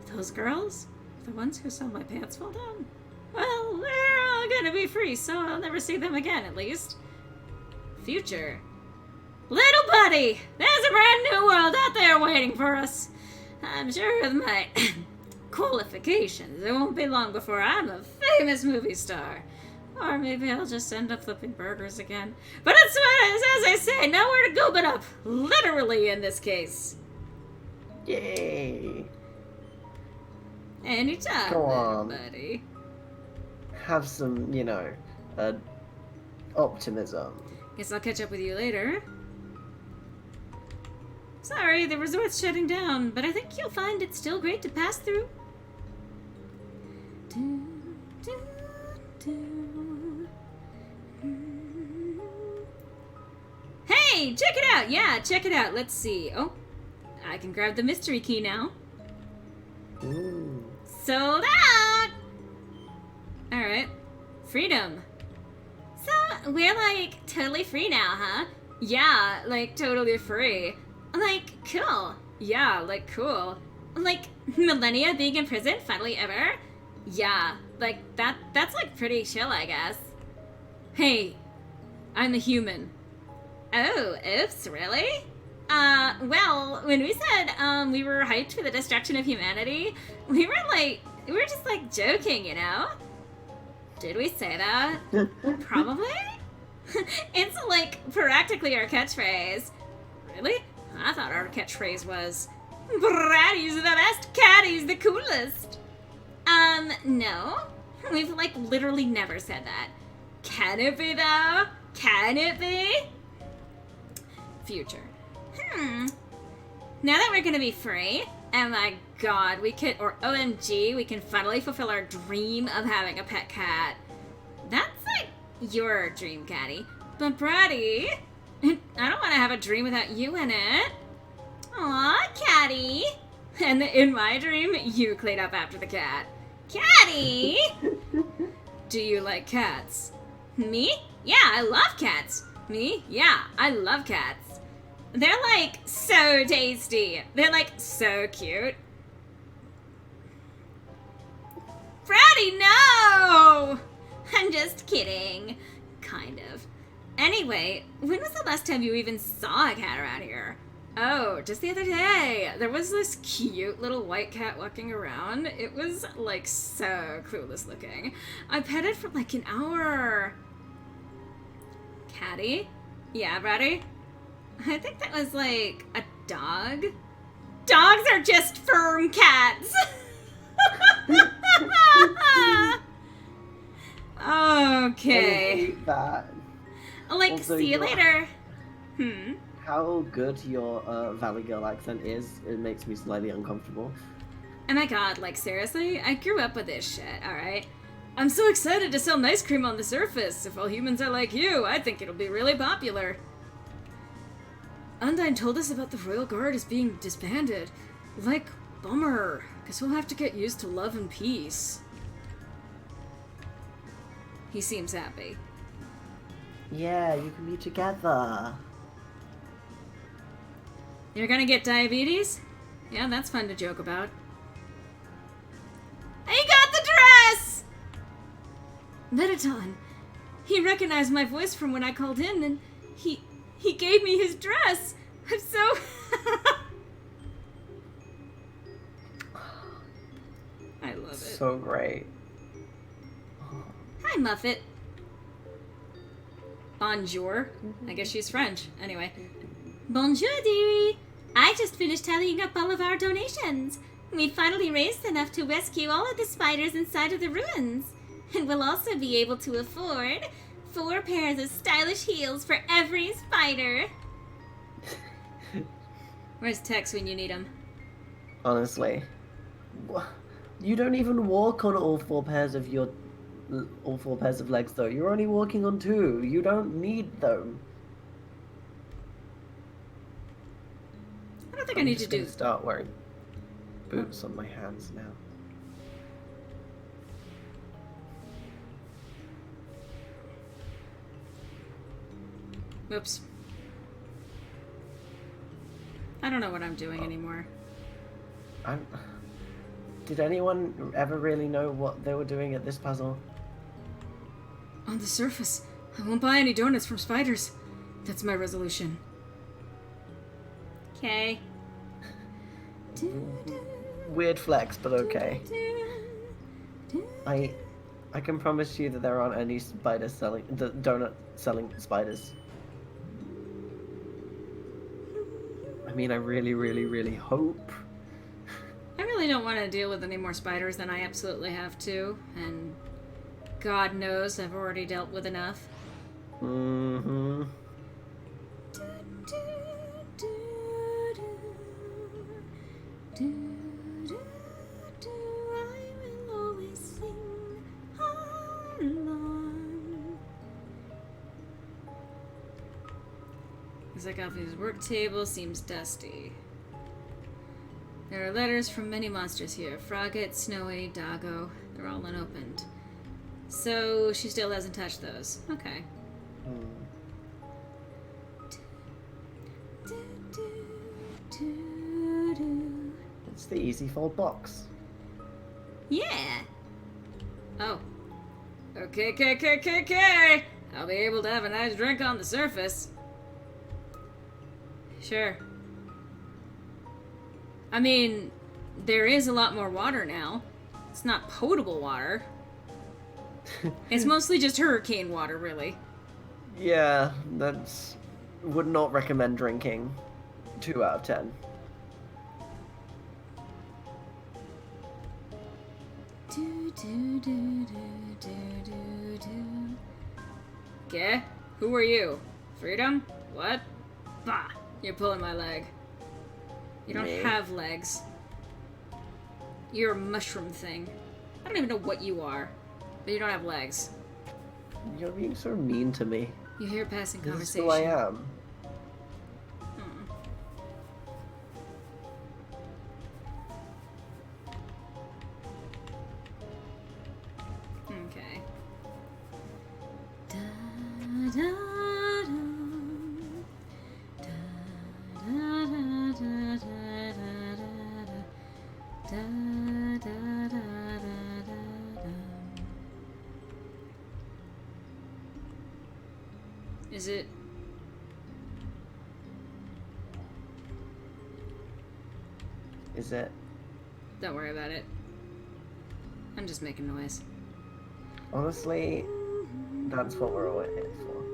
those girls, the ones who saw my pants fall down. Well, they're all gonna be free, so I'll never see them again, at least. Future. Little buddy, there's a brand new world out there waiting for us. I'm sure with my qualifications, it won't be long before I'm a famous movie star. Or maybe I'll just end up flipping burgers again. But it's, as I say, nowhere to go but up. Literally in this case. Yay! Anytime, Go on. buddy. Have some, optimism. Guess I'll catch up with you later. Sorry, the resort's shutting down, but I think you'll find it's still great to pass through. Do, do, do. Hey, check it out! Yeah, check it out. Let's see. Oh, I can grab the mystery key now. Ooh. Sold out! Alright. Freedom. So, we're totally free now, huh? Yeah, totally free. Cool. Yeah, cool. Millennia being in prison, finally ever? Yeah, that's pretty chill, I guess. Hey, I'm a human. Oh, oops, really? Well, when we said, we were hyped for the destruction of humanity, we were just, joking, Did we say that? Probably? It's, practically our catchphrase. Really? I thought our catchphrase was, Bratty's the best, Caddy's the coolest. No. We've, literally never said that. Can it be, though? Can it be? Future. Now that we're gonna be free, oh my god, we could, or OMG, we can finally fulfill our dream of having a pet cat. That's, your dream, Caddy. But Bratty, I don't want to have a dream without you in it. Aw, Caddy. And in my dream, you clean up after the cat. Caddy! Do you like cats? Me? Yeah, I love cats. Me? Yeah, I love cats. They're, so tasty. They're, so cute. Bratty, no! I'm just kidding. Kind of. Anyway, when was the last time you even saw a cat around here? Oh, just the other day. There was this cute little white cat walking around. It was, so clueless looking. I pet it for, an hour. Caddy? Yeah, Bratty? I think that was, a dog. Dogs are just firm cats! Okay. I hate that. Also, See you later. How good your Valley Girl accent is, it makes me slightly uncomfortable. Oh my god, seriously? I grew up with this shit, alright? I'm so excited to sell nice cream on the surface. If all humans are like you, I think it'll be really popular. Undyne told us about the Royal Guard is being disbanded. Like, bummer. Guess we'll have to get used to love and peace. He seems happy. Yeah, you can be together. You're gonna get diabetes? Yeah, that's fun to joke about. I got the dress! Metaton. He recognized my voice from when I called in, and he gave me his dress. I'm so... I love it. So great. Hi, Muffet. Bonjour. I guess she's French. Anyway. Bonjour, dearie. I just finished tallying up all of our donations. We finally raised enough to rescue all of the spiders inside of the ruins. And we'll also be able to afford 4 pairs of stylish heels for every spider. Where's Tex when you need him? Honestly. You don't even walk on all 4 pairs of legs, though. You're only walking on 2. You don't need them. I don't think I need to do... start wearing boots on my hands now. Oops. I don't know what I'm doing anymore. Did anyone ever really know what they were doing at this puzzle? On the surface, I won't buy any donuts from spiders. That's my resolution. Okay. Weird flex, but okay. I can promise you that there aren't any donut selling spiders. I mean, I really, really, really hope. I really don't want to deal with any more spiders than I absolutely have to, and God knows I've already dealt with enough. Mm-hmm. Zagaffi's work table seems dusty. There are letters from many monsters here. Frogget, Snowy, Doggo. They're all unopened. So she still hasn't touched those. Okay. It's the easy fold box. Yeah. Oh. Okay. I'll be able to have a nice drink on the surface. Sure. I mean, there is a lot more water now. It's not potable water. It's mostly just hurricane water, really. Yeah, would not recommend drinking. 2 out of 10. Okay, who are you? Freedom? What? Bah! You're pulling my leg. You don't have legs. You're a mushroom thing. I don't even know what you are, but you don't have legs. You're being so mean to me. You hear passing This is conversation. who I am. Okay. Is it? Is it? Don't worry about it. I'm just making noise. Honestly, that's what we're all here for.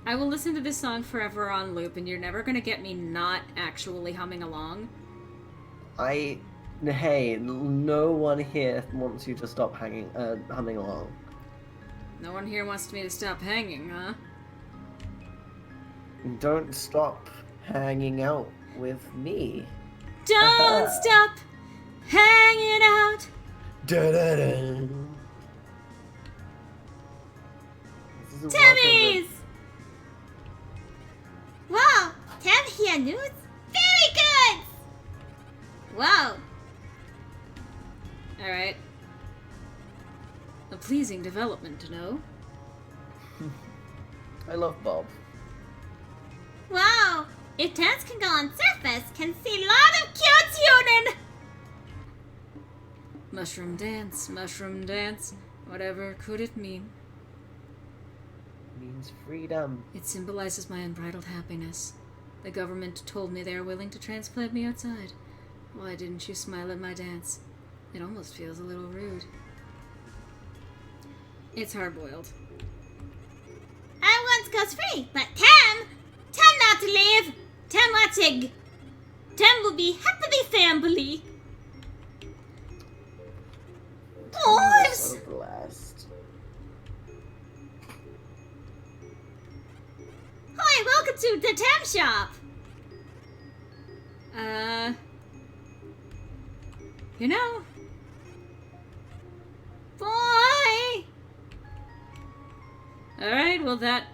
I will listen to this song forever on loop, and you're never gonna get me not actually humming along. Hey, no one here wants you to stop humming along. No one here wants me to stop hanging, huh? Don't stop hanging out with me. Don't stop hanging out. Da-da-da. This is a Timmy's! news? Very good! Wow. Alright. A pleasing development to know. I love Bob. Wow. If Tans can go on surface, can see lot of cute human. Mushroom dance. Whatever could it mean? Means freedom. It symbolizes my unbridled happiness. The government told me they are willing to transplant me outside. Why didn't you smile at my dance? It almost feels a little rude. It's hard-boiled. I once goes free, but Tam not to leave. Tam watching. Tam will be happily family. I'm Boys! so blessed. Hi, welcome to the Tam shop. You know, Boy! alright, well that...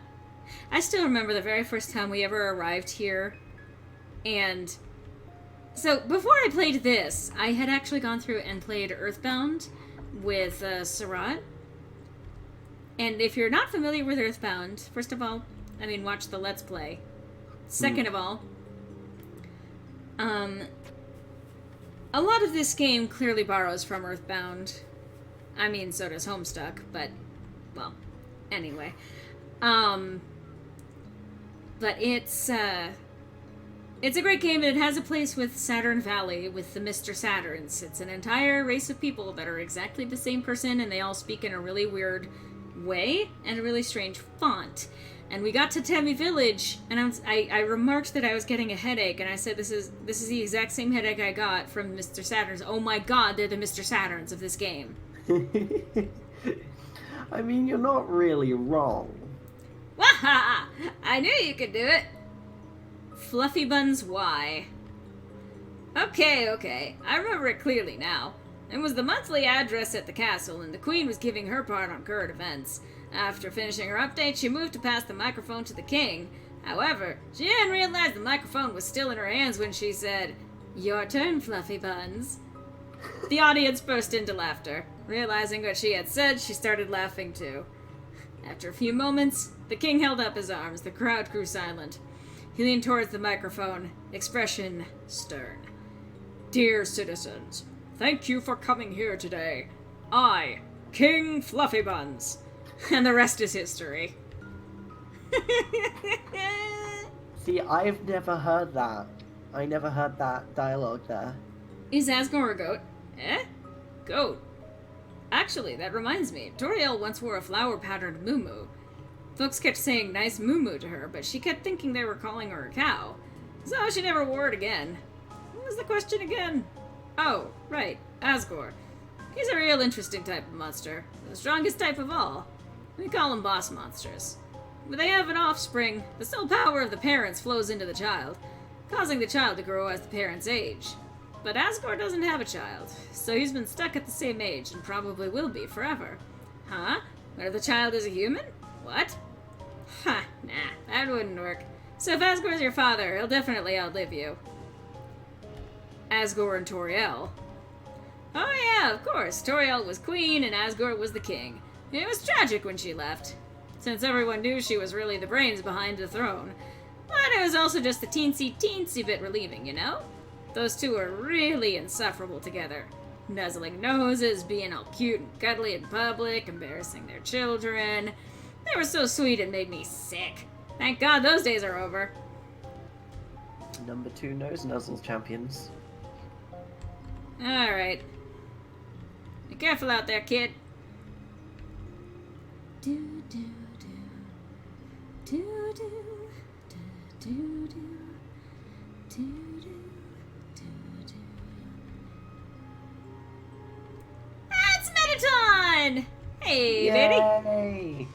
I still remember the very first time we ever arrived here, and... So, before I played this, I had actually gone through and played Earthbound with Sarat. And if you're not familiar with Earthbound, first of all, watch the Let's Play. Second of all, a lot of this game clearly borrows from Earthbound. So does Homestuck, but, well, anyway. But it's a great game, and it has a place with Saturn Valley, with the Mr. Saturns. It's an entire race of people that are exactly the same person, and they all speak in a really weird way, and a really strange font. And we got to Temmie Village, and I remarked that I was getting a headache, and I said, this is the exact same headache I got from Mr. Saturns. Oh my god, they're the Mr. Saturns of this game. You're not really wrong. Waha! I knew you could do it! Fluffy Buns Y. Okay. I remember it clearly now. It was the monthly address at the castle, and the queen was giving her part on current events. After finishing her update, she moved to pass the microphone to the king. However, she didn't realize the microphone was still in her hands when she said, "Your turn, Fluffy Buns." The audience burst into laughter. Realizing what she had said, she started laughing too. After a few moments, the king held up his arms. The crowd grew silent. He leaned towards the microphone, expression stern. "Dear citizens, thank you for coming here today. I, King Fluffy Buns." And the rest is history. See, I've never heard that. I never heard that dialogue there. Is Asgore a goat? Eh? Goat? Actually, that reminds me. Toriel once wore a flower-patterned muumuu. Folks kept saying nice muumuu to her, but she kept thinking they were calling her a cow. So she never wore it again. What was the question again? Oh, right. Asgore. He's a real interesting type of monster. The strongest type of all. We call them boss monsters. When they have an offspring, the sole power of the parents flows into the child, causing the child to grow as the parents age. But Asgore doesn't have a child, so he's been stuck at the same age and probably will be forever. Huh? What if the child is a human? What? Nah, that wouldn't work. So if Asgore's your father, he'll definitely outlive you. Asgore and Toriel. Oh yeah, of course. Toriel was queen and Asgore was the king. It was tragic when she left, since everyone knew she was really the brains behind the throne. But it was also just the teensy bit relieving, you know? Those two were really insufferable together. Nuzzling noses, being all cute and cuddly in public, embarrassing their children. They were so sweet it made me sick. Thank God those days are over. Number 2 nose nuzzle champions. Alright. Be careful out there, kid. Do do do do do do do do do do. That's Mettaton! Hey, baby. Yay!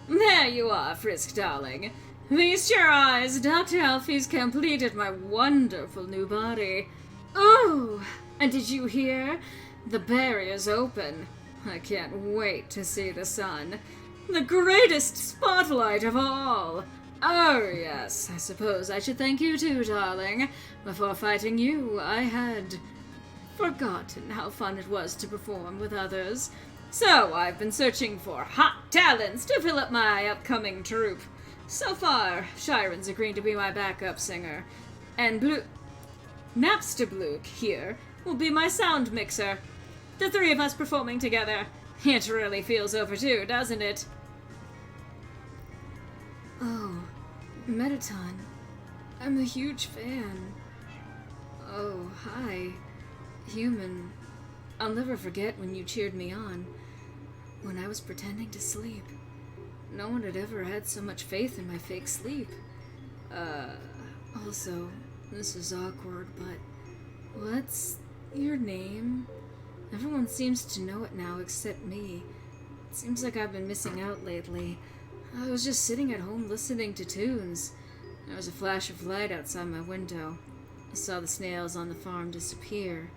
There you are, Frisk darling. Feast your eyes. Dr. Alfie's completed my wonderful new body. Oh, and did you hear? The barrier's open. I can't wait to see the sun. The greatest spotlight of all. Oh, yes, I suppose I should thank you too, darling. Before fighting you, I had forgotten how fun it was to perform with others. So I've been searching for hot talents to fill up my upcoming troupe. So far, Shiren's agreed to be my backup singer, and Napster Bluke here will be my sound mixer. The three of us performing together. It really feels overdue, doesn't it? Oh, Metaton. I'm a huge fan. Oh, hi. Human. I'll never forget when you cheered me on. When I was pretending to sleep. No one had ever had so much faith in my fake sleep. Also, this is awkward, but what's your name? Everyone seems to know it now except me. It seems like I've been missing out lately. I was just sitting at home listening to tunes. There was a flash of light outside my window. I saw the snails on the farm disappear.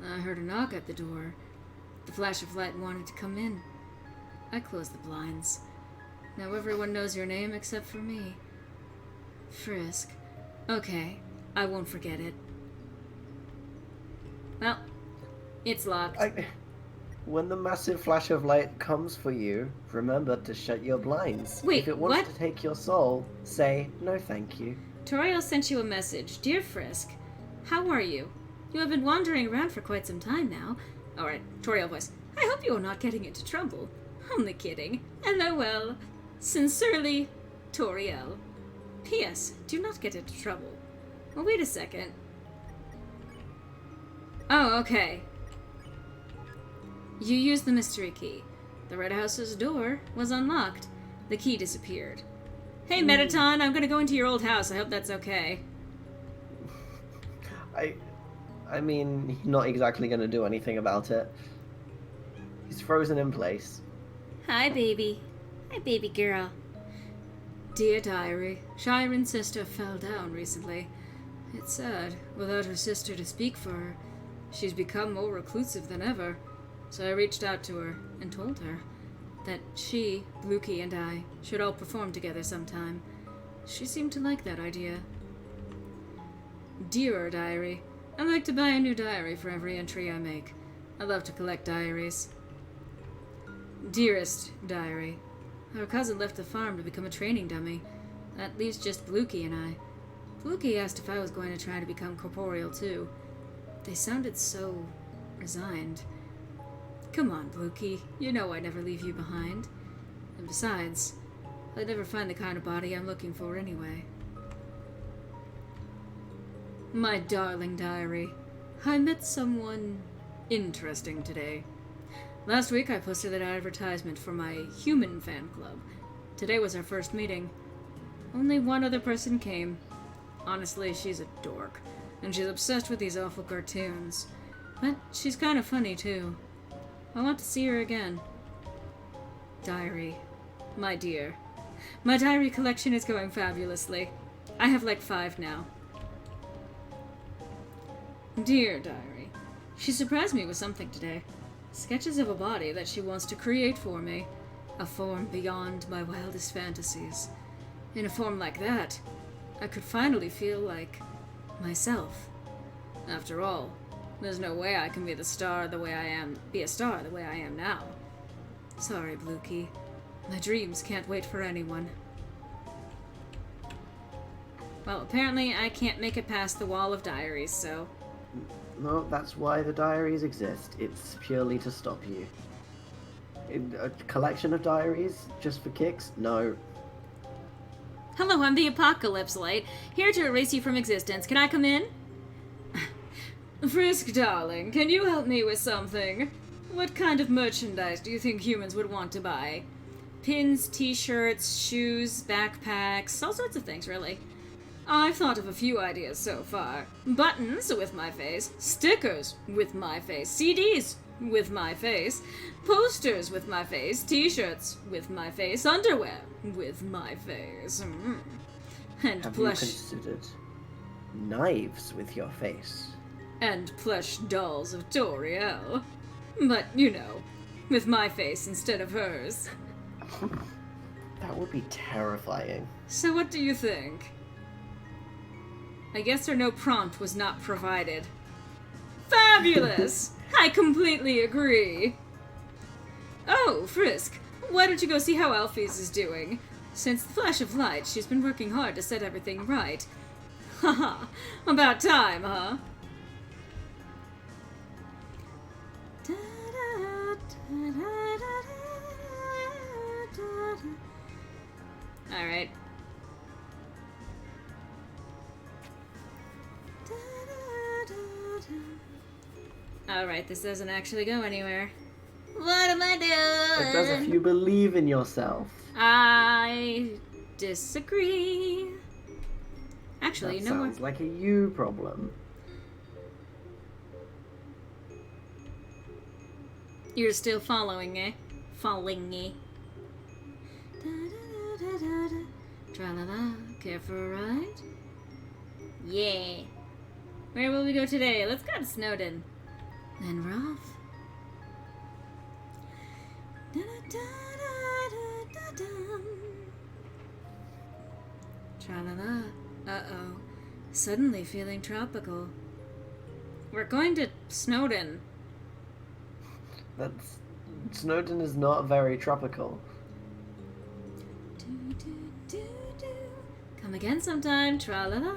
I heard a knock at the door. The flash of light wanted to come in. I closed the blinds. Now everyone knows your name except for me. Frisk. Okay, I won't forget it. Well, it's locked. When the massive flash of light comes for you, remember to shut your blinds. Wait, if it wants what? to take your soul, say no thank you. Toriel sent you a message. Dear Frisk, how are you? You have been wandering around for quite some time now. Alright, Toriel voice. I hope you are not getting into trouble. Only kidding. LOL. Sincerely, Toriel. P.S. Do not get into trouble. Well, wait a second. Oh, okay. You used the mystery key. The Red House's door was unlocked. The key disappeared. Hey, Metaton, I'm gonna go into your old house. I hope that's okay. I mean, he's not exactly going to do anything about it. He's frozen in place. Hi, baby. Hi, baby girl. Dear Diary, Shiren's sister fell down recently. It's sad, without her sister to speak for her. She's become more reclusive than ever. So I reached out to her and told her that she, Bluky, and I should all perform together sometime. She seemed to like that idea. Dearer Diary, I like to buy a new diary for every entry I make. I love to collect diaries. Dearest Diary, our cousin left the farm to become a training dummy. That leaves just Bluky and I. Bluky asked if I was going to try to become corporeal too. They sounded so resigned. Come on, Bluky. You know I'd never leave you behind. And besides, I'd never find the kind of body I'm looking for anyway. My darling diary, I met someone interesting today. Last week I posted that advertisement for my human fan club. Today was our first meeting. Only one other person came. Honestly, she's a dork, and she's obsessed with these awful cartoons. But she's kind of funny too. I want to see her again. Diary. My dear. My diary collection is going fabulously. I have like 5 now. Dear Diary. She surprised me with something today. Sketches of a body that she wants to create for me. A form beyond my wildest fantasies. In a form like that, I could finally feel like myself. After all, there's no way I can be a star the way I am now. Sorry, Bluky. My dreams can't wait for anyone. Well, apparently I can't make it past the wall of diaries, so... No, that's why the diaries exist. It's purely to stop you. A collection of diaries just for kicks? No. Hello, I'm the Apocalypse Light, here to erase you from existence. Can I come in? Frisk, darling, can you help me with something? What kind of merchandise do you think humans would want to buy? Pins, t-shirts, shoes, backpacks, all sorts of things, really. I've thought of a few ideas so far. Buttons with my face, stickers with my face, CDs with my face, posters with my face, t-shirts with my face, underwear with my face. And Have plush... you considered knives with your face? And plush dolls of Toriel. But, you know, with my face instead of hers. That would be terrifying. So what do you think? I guess or no prompt was not provided. Fabulous! I completely agree. Oh, Frisk, why don't you go see how Alphys is doing? Since the flash of light, she's been working hard to set everything right. Haha, about time, huh? Alright. Alright, this doesn't actually go anywhere. What am I doing? It does if you believe in yourself. I disagree. Actually, That you know what? sounds like a you problem. You're still following, eh? Following me. Tra-la-la, care for a ride? Yeah. Where will we go today? Let's go to Snowdon. Then Roth. Tra-la-la. Uh-oh. Suddenly feeling tropical. We're going to Snowdon. Snowdon is not very tropical. Come again sometime. Tra-la-la.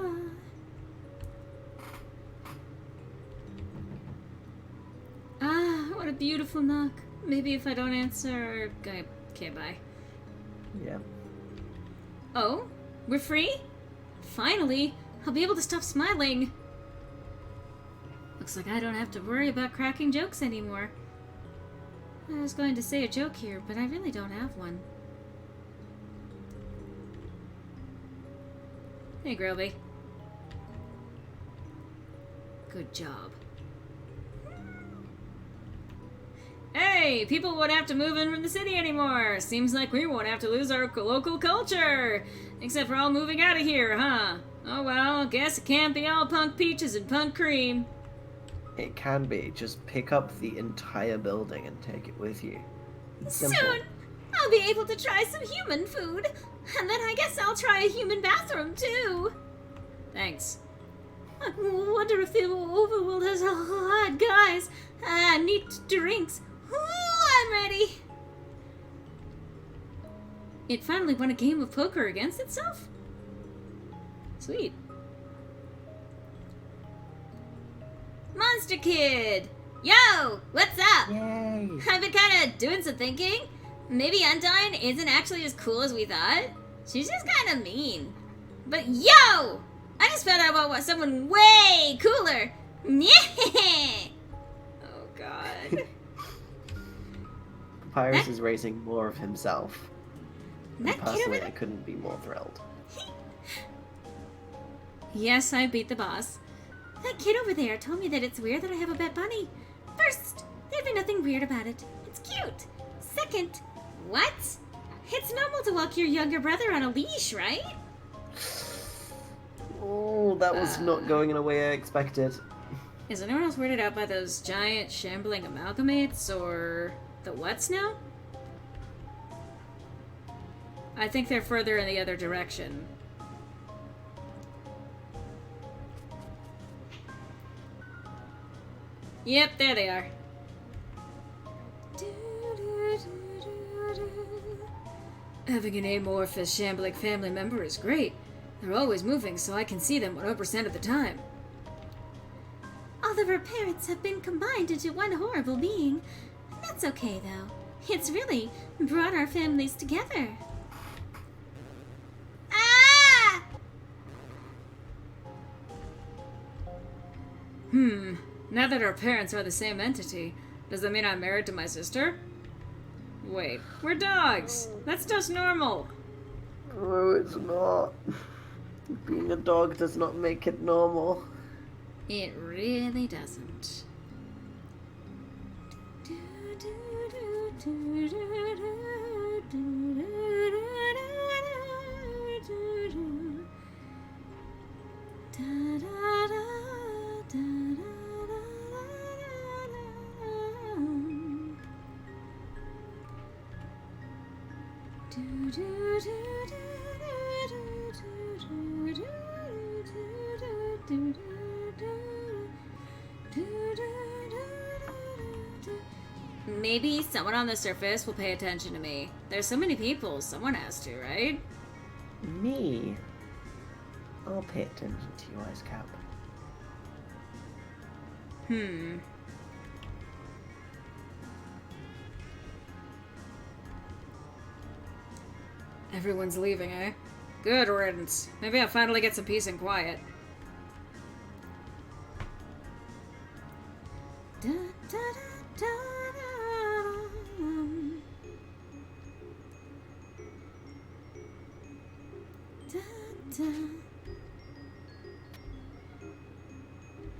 Ah, what a beautiful knock. Maybe if I don't answer... Okay, bye. Yeah. Oh, we're free? Finally, I'll be able to stop smiling. Looks like I don't have to worry about cracking jokes anymore. I was going to say a joke here, but I really don't have one. Hey, Grilby. Good job. Hey, people won't have to move in from the city anymore. Seems like we won't have to lose our local culture. Except for all moving out of here, huh? Oh well, guess it can't be all punk peaches and punk cream. It can be. Just pick up the entire building and take it with you. Simple. Soon, I'll be able to try some human food. And then I guess I'll try a human bathroom, too. Thanks. I wonder if the overworld has hot guys and neat drinks. Ooh, I'm ready. It finally won a game of poker against itself? Sweet. Monster Kid! Yo, what's up? Yay! I've been kind of doing some thinking. Maybe Undyne isn't actually as cool as we thought. She's just kind of mean. But yo! I just found out about someone way cooler. Yeah! Oh, God. Papyrus is raising more of himself. And That kid over personally, there. I couldn't be more thrilled. Yes, I beat the boss. That kid over there told me that it's weird that I have a pet bunny. First, there'd be nothing weird about it. It's cute. Second, what? It's normal to walk your younger brother on a leash, right? Oh, that was not going in a way I expected. Is anyone else weirded out by those giant shambling amalgamates or the what's now? I think they're further in the other direction. Yep, there they are. Having an amorphous, shambling family member is great. They're always moving, so I can see them 100% of the time. All of our parents have been combined into one horrible being. That's okay, though. It's really brought our families together. Ah! Now that our parents are the same entity, does that mean I'm married to my sister? Wait, we're dogs! That's just normal! No, it's not. Being a dog does not make it normal. It really doesn't. Maybe someone on the surface will pay attention to me. There's so many people, someone has to, right? Me? I'll pay attention to you, Ice Cap. Everyone's leaving, eh? Good riddance. Maybe I'll finally get some peace and quiet. Da, da, da, da, da, da.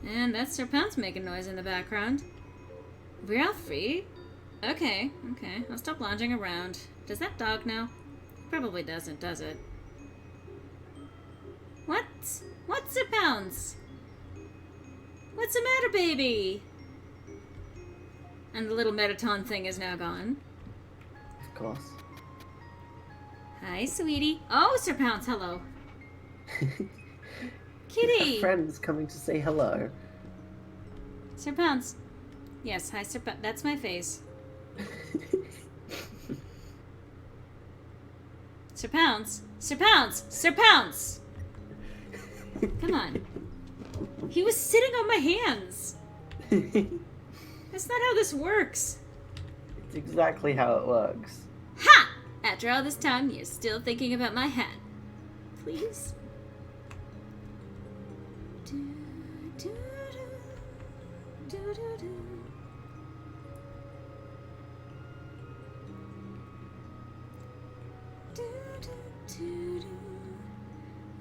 And that's Sir Pounce making noise in the background. We're all free? Okay. I'll stop lounging around. Does that dog know? Probably doesn't, does it? What? What's Sir Pounce? What's the matter, baby? And the little Metaton thing is now gone. Of course. Hi, sweetie. Oh, Sir Pounce, hello. Kitty! A friend's coming to say hello. Sir Pounce. Yes, hi, Sir Pounce. That's my face. Sir Pounce! Sir Pounce! Sir Pounce! Come on. He was sitting on my hands. That's not how this works. It's exactly how it works. Ha! After all this time, you're still thinking about my hat. Please?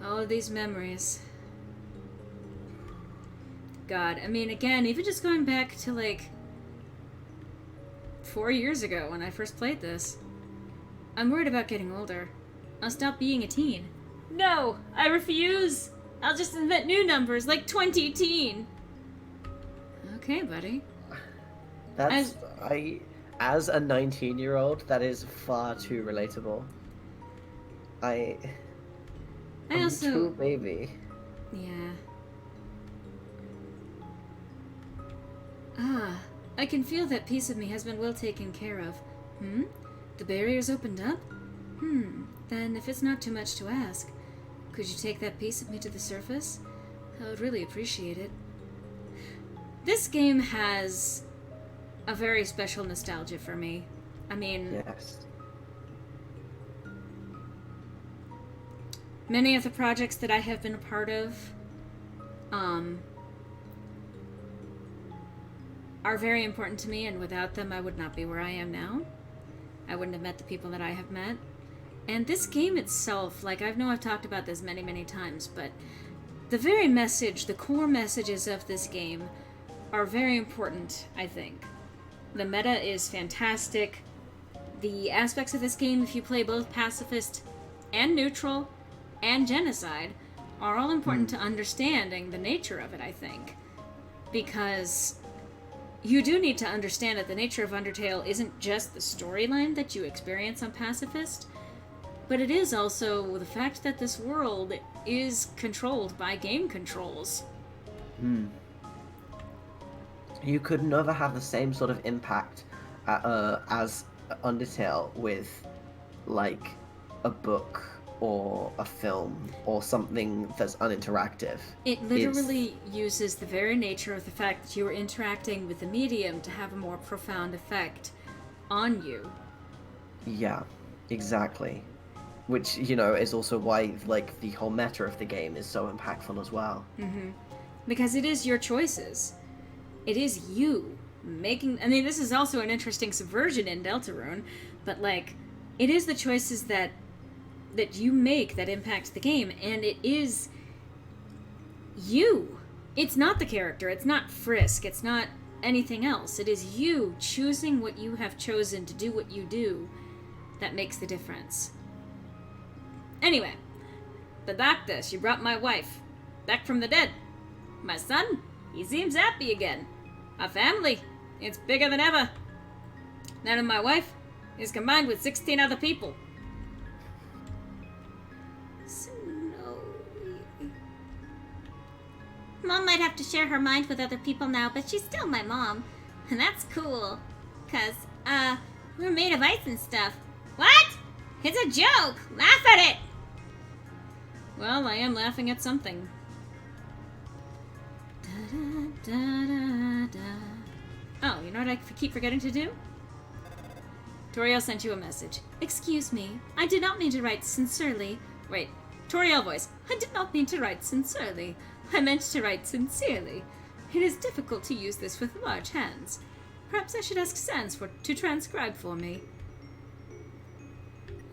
All of these memories. God, I mean, again, even just going back to, like, 4 years ago when I first played this. I'm worried about getting older. I'll stop being a teen. No! I refuse! I'll just invent new numbers, like 20-teen! Okay, buddy. As a 19-year-old, that is far too relatable. I'm also... too baby. Yeah. Ah, I can feel that piece of me has been well taken care of. The barrier's opened up? Then if it's not too much to ask, could you take that piece of me to the surface? I would really appreciate it. This game has a very special nostalgia for me. I mean... Yes. Many of the projects that I have been a part of, are very important to me, and without them I would not be where I am now. I wouldn't have met the people that I have met. And this game itself, like, I know I've talked about this many, many times, but the very message, the core messages of this game are very important, I think. The meta is fantastic. The aspects of this game, if you play both pacifist and neutral and genocide, are all important to understanding the nature of it, I think. Because you do need to understand that the nature of Undertale isn't just the storyline that you experience on pacifist, but it is also the fact that this world is controlled by game controls. You could never have the same sort of impact as Undertale with, like, a book or a film or something that's uninteractive. It literally uses the very nature of the fact that you are interacting with the medium to have a more profound effect on you. Yeah, exactly. Which, you know, is also why, like, the whole meta of the game is so impactful as well. Because it is your choices. It is you making... I mean, this is also an interesting subversion in Deltarune, but, like, it is the choices that you make that impact the game, and it is you. It's not the character, it's not Frisk, it's not anything else. It is you choosing what you have chosen to do what you do that makes the difference. Anyway, the doctor, she brought my wife back from the dead. My son, he seems happy again. Our family, it's bigger than ever. That of my wife is combined with 16 other people. Mom might have to share her mind with other people now, but she's still my mom. And that's cool. 'Cause, we're made of ice and stuff. What? It's a joke! Laugh at it! Well, I am laughing at something. Oh, you know what I keep forgetting to do? Toriel sent you a message. Excuse me. I did not mean to write sincerely. Wait, Toriel voice. I did not mean to write sincerely. I meant to write sincerely. It is difficult to use this with large hands. Perhaps I should ask Sans to transcribe for me.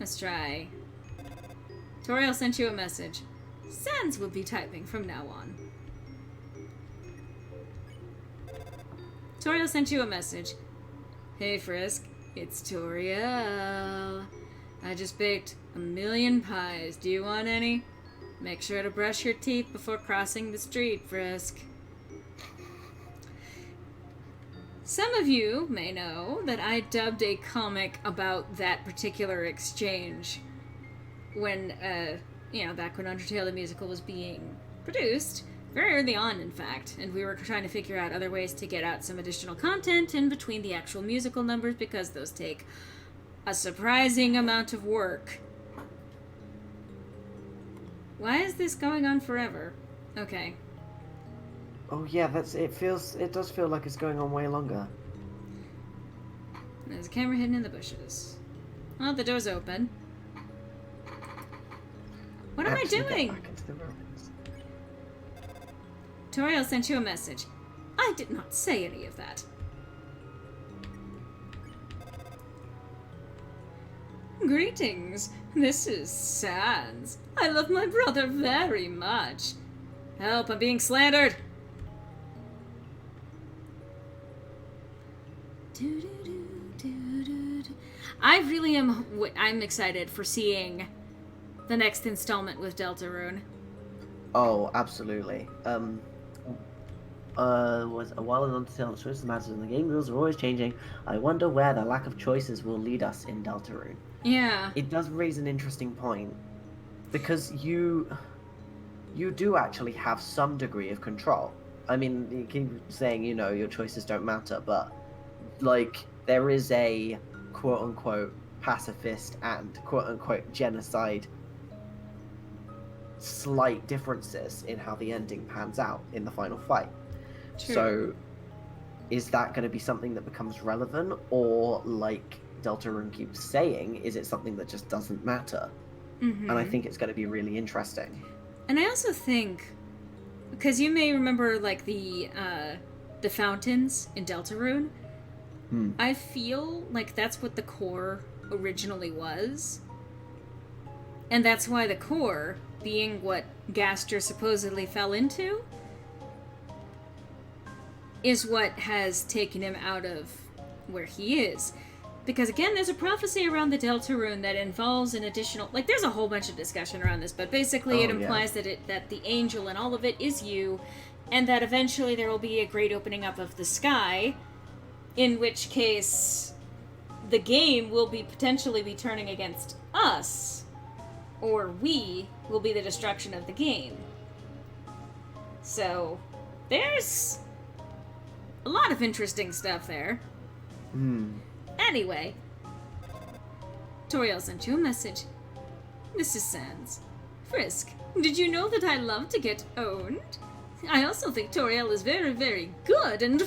Let's try. Toriel sent you a message. Sans will be typing from now on. Toriel sent you a message. Hey Frisk, it's Toriel. I just baked 1,000,000 pies. Do you want any? Make sure to brush your teeth before crossing the street, Frisk. Some of you may know that I dubbed a comic about that particular exchange when, back when Undertale the musical was being produced, very early on, in fact, and we were trying to figure out other ways to get out some additional content in between the actual musical numbers because those take a surprising amount of work. Why is this going on forever? Okay. Oh yeah, it does feel like it's going on way longer. There's a camera hidden in the bushes. Oh, the door's open. What am I doing? Back into the ruins. Toriel sent you a message. I did not say any of that. Greetings. This is Sans. I love my brother very much. Help, I'm being slandered. I really am. I'm excited for seeing the next installment with Deltarune. Oh, absolutely. Was a while in Undertale, the choices matter, and the game rules are always changing. I wonder where the lack of choices will lead us in Deltarune. Yeah. It does raise an interesting point, because you do actually have some degree of control. I mean, you keep saying, your choices don't matter, but, like, there is a quote-unquote pacifist and quote-unquote genocide slight differences in how the ending pans out in the final fight. True. So, is that going to be something that becomes relevant, or, like Deltarune keeps saying, is it something that just doesn't matter? Mm-hmm. And I think it's going to be really interesting. And I also think, because you may remember, like, the fountains in Deltarune, I feel like that's what the core originally was. And that's why the core, being what Gaster supposedly fell into, is what has taken him out of where he is. Because again, there's a prophecy around the Deltarune that involves an additional... Like, there's a whole bunch of discussion around this, but basically it implies that the angel and all of it is you, and that eventually there will be a great opening up of the sky, in which case the game will potentially be turning against us, or we will be the destruction of the game. So, there's a lot of interesting stuff there. Anyway, Toriel sent you a message. This is Sans. Frisk, did you know that I love to get owned? I also think Toriel is very, very good and...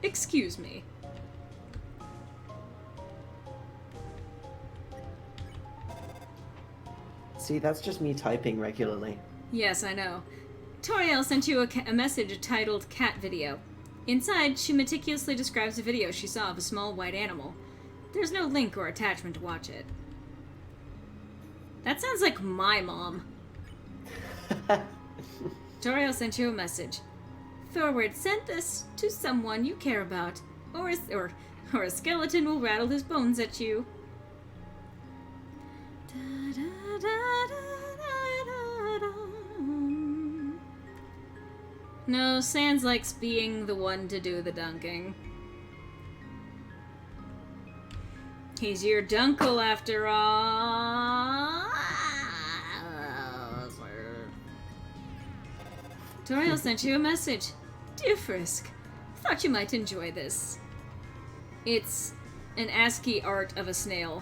Excuse me. See, that's just me typing regularly. Yes, I know. Toriel sent you a message titled Cat Video. Inside, she meticulously describes a video she saw of a small white animal. There's no link or attachment to watch it. That sounds like my mom. Toriel sent you a message. Forward, send this to someone you care about, or a skeleton will rattle his bones at you. No, Sans likes being the one to do the dunking. He's your dunkle after all. Toriel sent you a message. Dear Frisk, thought you might enjoy this. It's an ASCII art of a snail.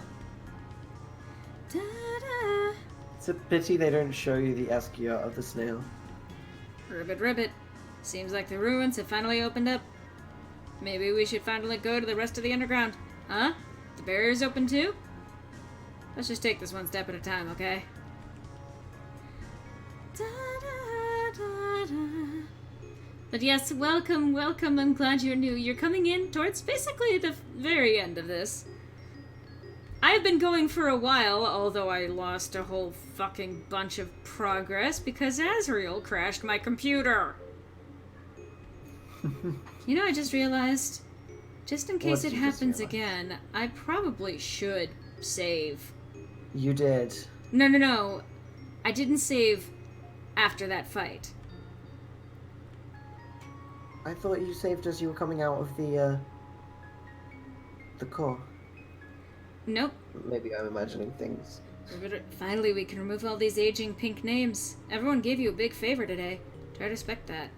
Da-da. It's a pity they don't show you the ASCII art of the snail. Ribbit, ribbit. Seems like the ruins have finally opened up. Maybe we should finally go to the rest of the underground. Huh? The barrier's open too? Let's just take this one step at a time, okay? Da-da-da-da. But yes, welcome, welcome. I'm glad you're new. You're coming in towards basically the very end of this. I've been going for a while, although I lost a whole fucking bunch of progress because Azrael crashed my computer. You know, I just realized, just in case What it did you just happens realize? again, I probably should save. You did. No. I didn't save after that fight. I thought you saved as you were coming out of the core. Nope. Maybe I'm imagining things. Finally, we can remove all these aging pink names. Everyone gave you a big favor today. Try to respect that.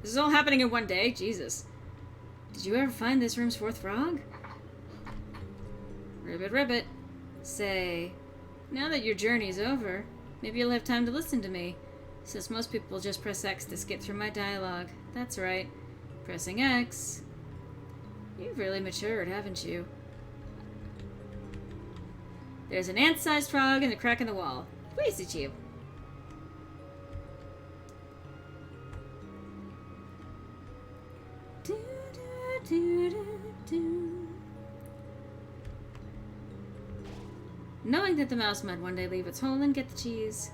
This is all happening in one day? Jesus. Did you ever find this room's fourth frog? Ribbit, ribbit. Say, now that your journey's over, maybe you'll have time to listen to me. Since most people just press X to skip through my dialogue. That's right. Pressing X. You've really matured, haven't you? There's an ant-sized frog in the crack in the wall. Where's it you? Do-do-do-do-do. Knowing that the mouse might one day leave its hole and get the cheese.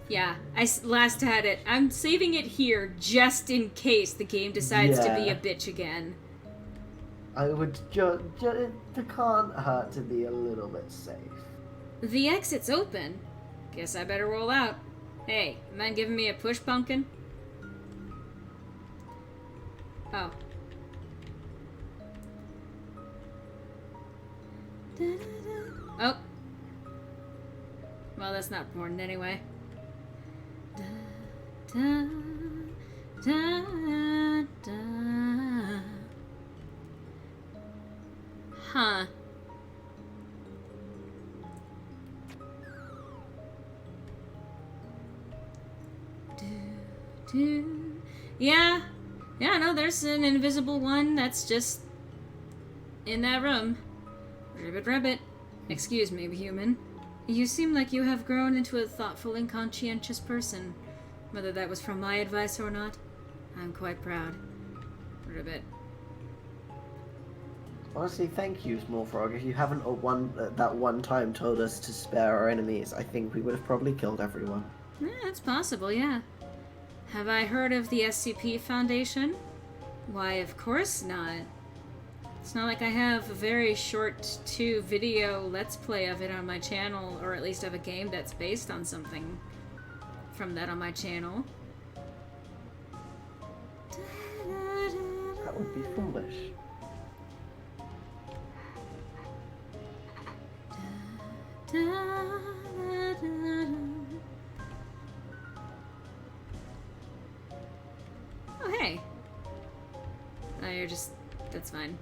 Yeah, last had it. I'm saving it here just in case the game decides to be Yeah. a bitch again. I would just it can't hurt to be a little bit safe. The exit's open. Guess I better roll out. Hey, mind giving me a push, pumpkin? Oh. Da-da-da. Oh. Well, that's not important anyway. Da, da, da. Huh. Do. Yeah. Yeah, no, there's an invisible one that's just in that room. Ribbit, ribbit. Excuse me, human. You seem like you have grown into a thoughtful and conscientious person. Whether that was from my advice or not, I'm quite proud. Ribbit. Honestly, thank you, Small Frog. If you haven't that one time told us to spare our enemies, I think we would have probably killed everyone. Yeah, it's possible, yeah. Have I heard of the SCP Foundation? Why, of course not. It's not like I have a very short 2-video let's play of it on my channel, or at least of a game that's based on something from that on my channel. That would be foolish. Oh, hey. Oh, you're just... that's fine.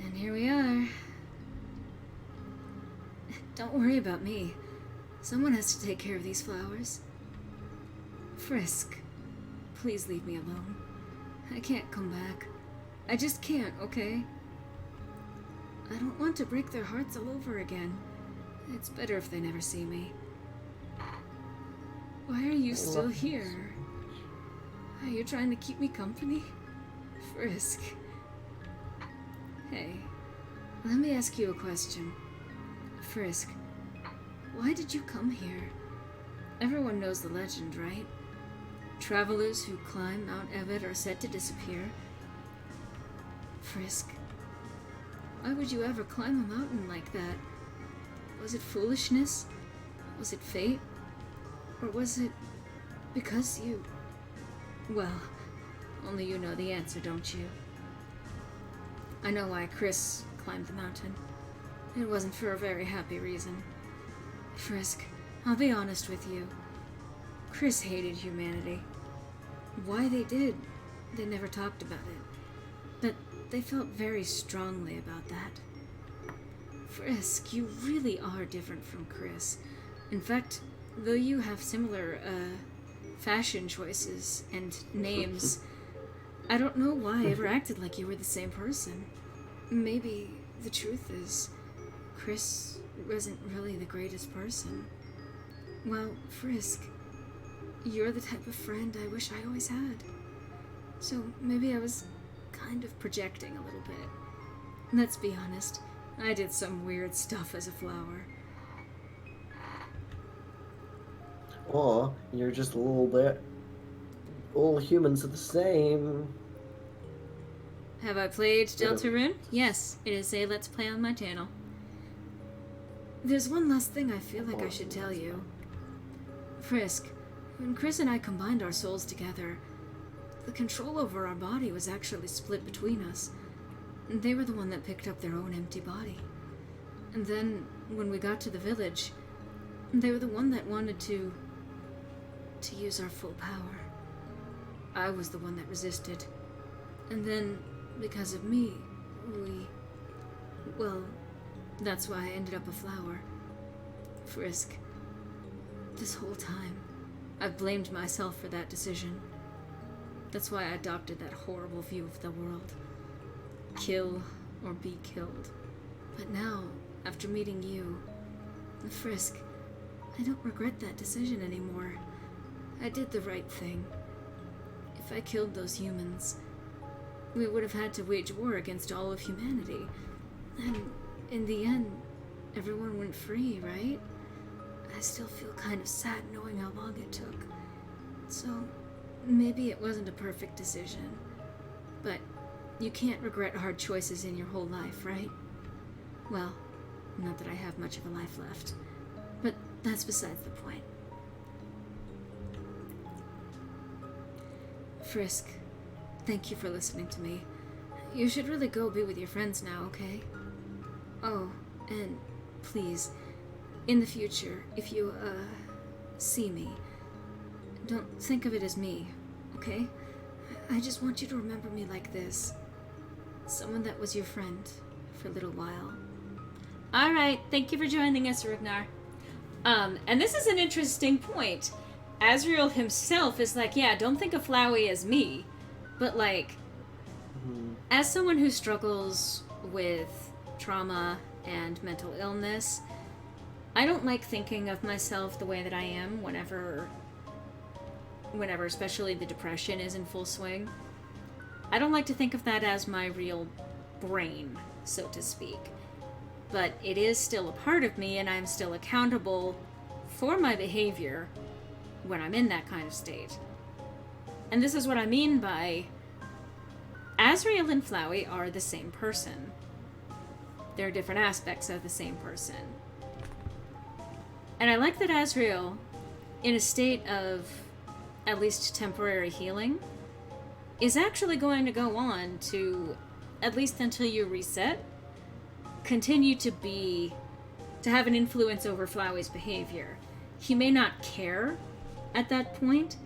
And here we are. Don't worry about me. Someone has to take care of these flowers. Frisk, please leave me alone. I can't come back. I just can't, okay? I don't want to break their hearts all over again. It's better if they never see me. Why are you still here? Are you trying to keep me company? Frisk. Hey, let me ask you a question. Frisk, why did you come here? Everyone knows the legend, right? Travelers who climb Mount Everett are said to disappear. Frisk, Why would you ever climb a mountain like that? Was it foolishness? Was it fate? Or was it because you... Well, only you know the answer, don't you? I know why Chris climbed the mountain. It wasn't for a very happy reason. Frisk, I'll be honest with you. Chris hated humanity. Why they did, they never talked about it. But they felt very strongly about that. Frisk, you really are different from Chris. In fact, though you have similar, fashion choices and names, I don't know why I ever acted like you were the same person. Maybe the truth is, Chris wasn't really the greatest person. Well, Frisk, you're the type of friend I wish I always had. So maybe I was kind of projecting a little bit. Let's be honest, I did some weird stuff as a flower. Or you're just a little bit. All humans are the same. Have I played Deltarune? Yes, it is a Let's Play on my channel. There's one last thing I feel like I should tell you. Frisk, when Chris and I combined our souls together, the control over our body was actually split between us. They were the one that picked up their own empty body. And then, when we got to the village, they were the one that wanted to use our full power. I was the one that resisted. And then, because of me, well, that's why I ended up a flower. Frisk, this whole time, I've blamed myself for that decision. That's why I adopted that horrible view of the world. Kill or be killed. But now, after meeting you, Frisk, I don't regret that decision anymore. I did the right thing. If I killed those humans, we would have had to wage war against all of humanity. And in the end, everyone went free, right? I still feel kind of sad knowing how long it took. So, maybe it wasn't a perfect decision. But you can't regret hard choices in your whole life, right? Well, not that I have much of a life left. But that's besides the point. Frisk, thank you for listening to me. You should really go be with your friends now, okay? Oh, and please, in the future, if you, see me, don't think of it as me, okay? I just want you to remember me like this. Someone that was your friend for a little while. Alright, thank you for joining us, Ragnar. And this is an interesting point. Asriel himself is like, yeah, don't think of Flowey as me. But, like, as someone who struggles with trauma and mental illness, I don't like thinking of myself the way that I am whenever especially the depression is in full swing. I don't like to think of that as my real brain, so to speak. But it is still a part of me, and I'm still accountable for my behavior when I'm in that kind of state. And this is what I mean by Asriel and Flowey are the same person. They're different aspects of the same person. And I like that Asriel, in a state of at least temporary healing, is actually going to go on to, at least until you reset, continue to have an influence over Flowey's behavior. He may not care at that point,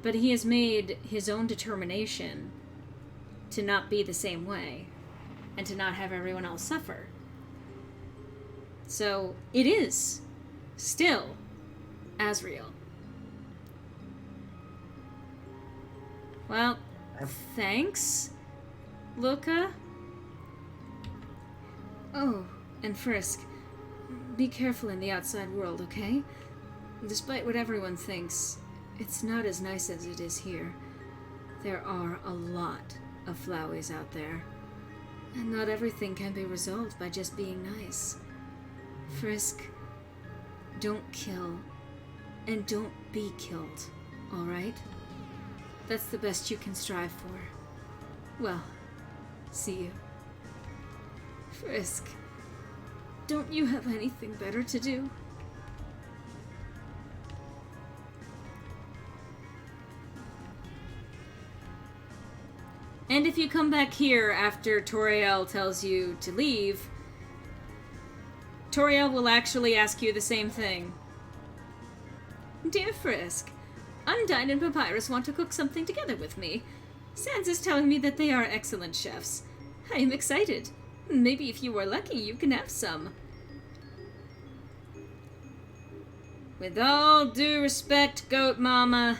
but he has made his own determination to not be the same way and to not have everyone else suffer. So it is still Asriel. Well, thanks, Luca. Oh, and Frisk, be careful in the outside world, okay? Despite what everyone thinks, it's not as nice as it is here. There are a lot of Floweys out there, and not everything can be resolved by just being nice. Frisk, don't kill, and don't be killed, alright? That's the best you can strive for. Well, see you. Frisk, don't you have anything better to do? And if you come back here after Toriel tells you to leave, Toriel will actually ask you the same thing. Dear Frisk, Undyne and Papyrus want to cook something together with me. Sans is telling me that they are excellent chefs. I am excited. Maybe if you are lucky, you can have some. With all due respect, Goat Mama,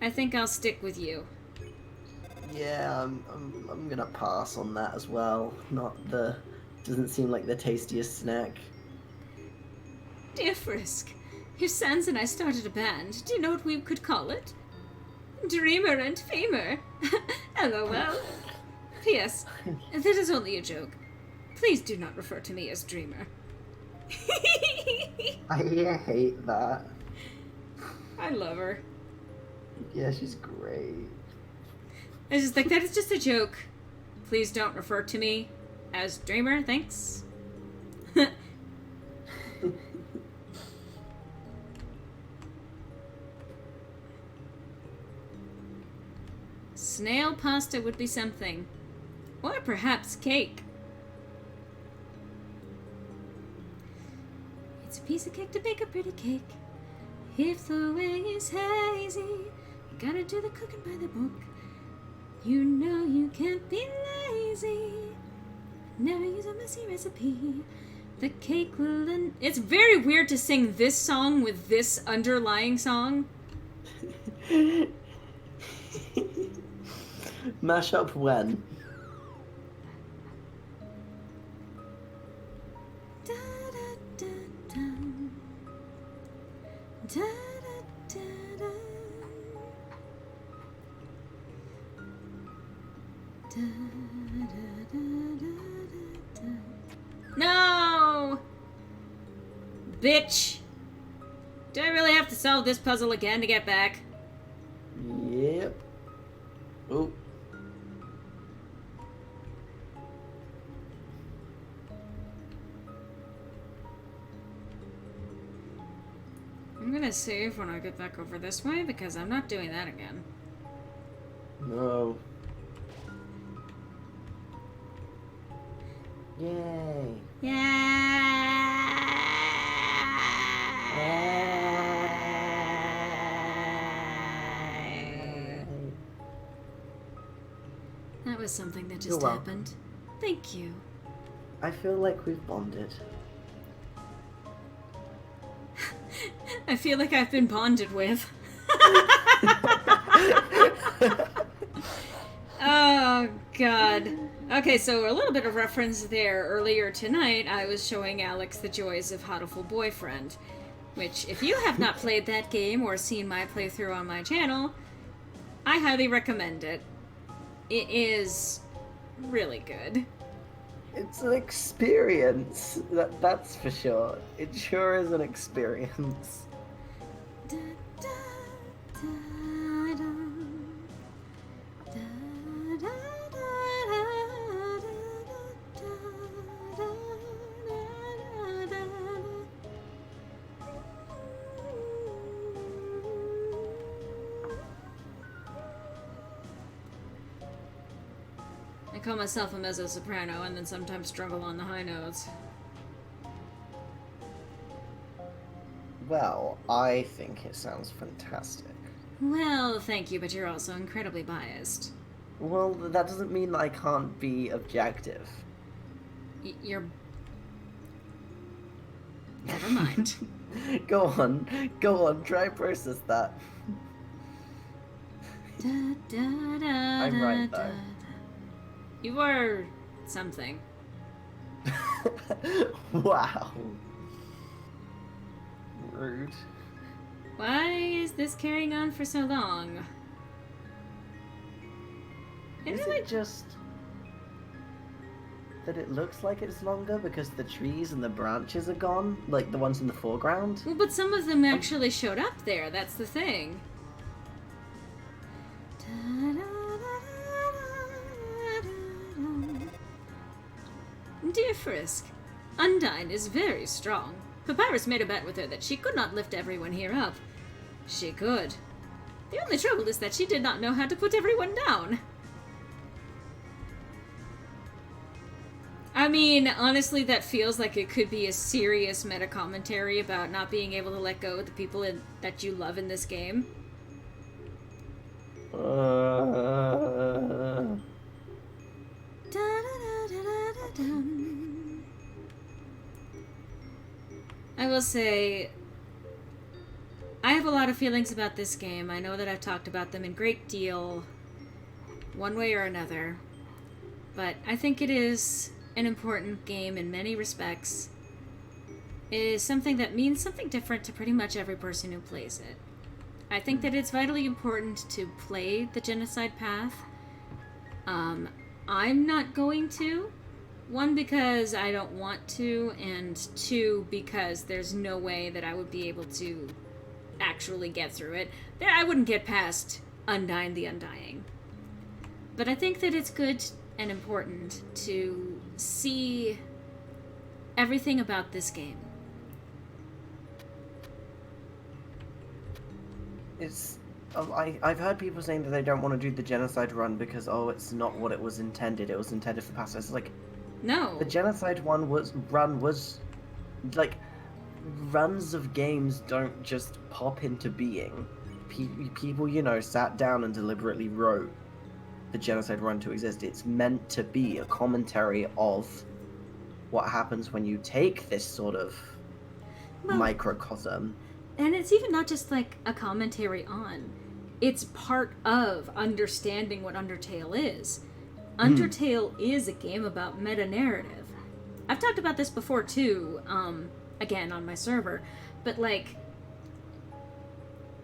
I think I'll stick with you. Yeah, I'm gonna pass on that as well. Doesn't seem like the tastiest snack. Dear Frisk, if Sans and I started a band, do you know what we could call it? Dreamer and Famer. LOL. P.S. That is only a joke. Please do not refer to me as Dreamer. I hate that. I love her. Yeah, she's great. I just like, that is just a joke. Please don't refer to me as Dreamer, thanks. Snail pasta would be something. Or perhaps cake. It's a piece of cake to bake a pretty cake. If the way is hazy, you gotta do the cooking by the book. You know you can't be lazy. Never use a messy recipe. The cake will... It's very weird to sing this song with this underlying song. Mash up when? Da, da, da, da. Da, da, da, da. Da, da, da, da, da. No! Bitch! Do I really have to solve this puzzle again to get back? Yep. Oh. I'm gonna save when I get back over this way because I'm not doing that again. No. Yay. Yay! That was something that just You're welcome. happened. Thank you. I feel like we've bonded. I feel like I've been bonded with. Oh, God. Okay, so a little bit of reference there. Earlier tonight, I was showing Alex the joys of Hatoful Boyfriend, which, if you have not played that game or seen my playthrough on my channel, I highly recommend it. It is really good. It's an experience. That's for sure. It sure is an experience. Da, da, da, da. Da, da, da, da, da, da, da. I call myself a mezzo-soprano and then sometimes struggle on the high notes. Well, I think it sounds fantastic. Well, thank you, but you're also incredibly biased. Well, that doesn't mean that I can't be objective. You're... Never mind. Go on, try process that. Da, da, da, I'm right, da, though. da. You are something. Wow. Rude. Why is this carrying on for so long? Is it just that it looks like it's longer because the trees and the branches are gone? Like the ones in the foreground? Well, but some of them actually showed up there, that's the thing. Dear Frisk, Undyne is very strong. Papyrus made a bet with her that she could not lift everyone here up. She could. The only trouble is that she did not know how to put everyone down. I mean, honestly, that feels like it could be a serious meta-commentary about not being able to let go of the people that you love in this game. I will say, I have a lot of feelings about this game. I know that I've talked about them in great deal, one way or another, but I think it is an important game in many respects. It is something that means something different to pretty much every person who plays it. I think that it's vitally important to play the genocide path. I'm not going to. One, because I don't want to, and two, because there's no way that I would be able to actually get through it. I wouldn't get past Undyne the Undying. But I think that it's good and important to see everything about this game. I've heard people saying that they don't want to do the genocide run because, it's not what it was intended. It was intended for past. It's like, no. The genocide was like, runs of games don't just pop into being. People, sat down and deliberately wrote the genocide run to exist. It's meant to be a commentary of what happens when you take this sort of microcosm. And it's even not just like a commentary on. It's part of understanding what Undertale is. Undertale is a game about meta-narrative. I've talked about this before too, again on my server, but like,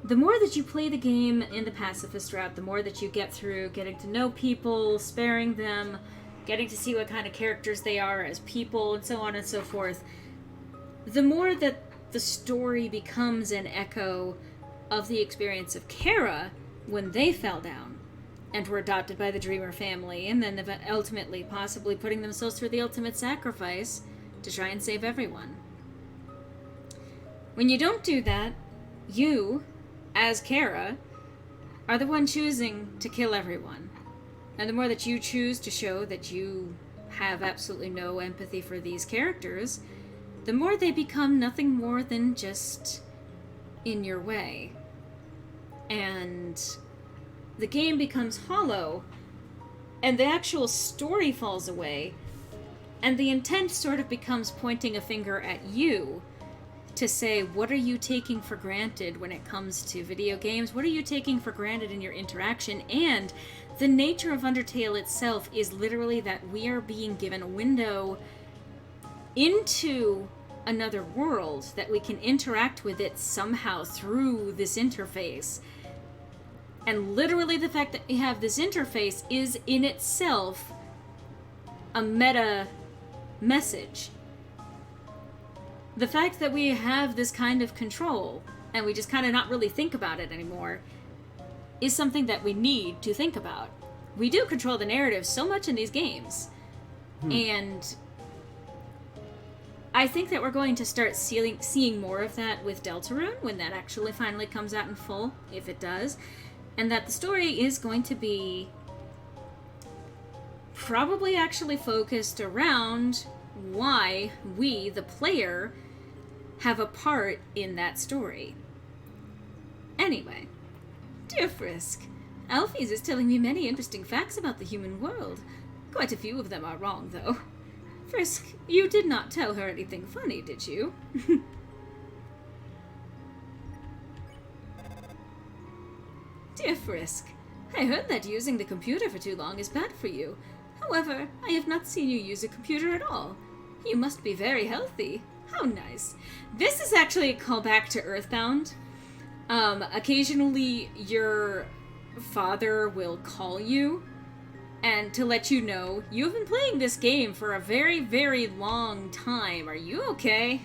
the more that you play the game in the pacifist route, the more that you get through getting to know people, sparing them, getting to see what kind of characters they are as people, and so on and so forth, the more that the story becomes an echo of the experience of Kara when they fell down and were adopted by the Dreamer family, and then ultimately possibly putting themselves through the ultimate sacrifice to try and save everyone. When you don't do that, you, as Kara, are the one choosing to kill everyone. And the more that you choose to show that you have absolutely no empathy for these characters, the more they become nothing more than just in your way. And the game becomes hollow, and the actual story falls away, and the intent sort of becomes pointing a finger at you to say, what are you taking for granted when it comes to video games? What are you taking for granted in your interaction? And the nature of Undertale itself is literally that we are being given a window into another world, that we can interact with it somehow through this interface. And literally the fact that we have this interface is in itself a meta message. The fact that we have this kind of control, and we just kind of not really think about it anymore, is something that we need to think about. We do control the narrative so much in these games. And I think that we're going to start seeing more of that with Deltarune when that actually finally comes out in full, if it does. And that the story is going to be probably actually focused around why we, the player, have a part in that story. Anyway, dear Frisk, Alphys is telling me many interesting facts about the human world. Quite a few of them are wrong, though. Frisk, you did not tell her anything funny, did you? Dear Frisk, I heard that using the computer for too long is bad for you. However, I have not seen you use a computer at all. You must be very healthy. How nice. This is actually a callback to Earthbound. Occasionally your father will call you and to let you know, you've been playing this game for a very, very long time. Are you okay?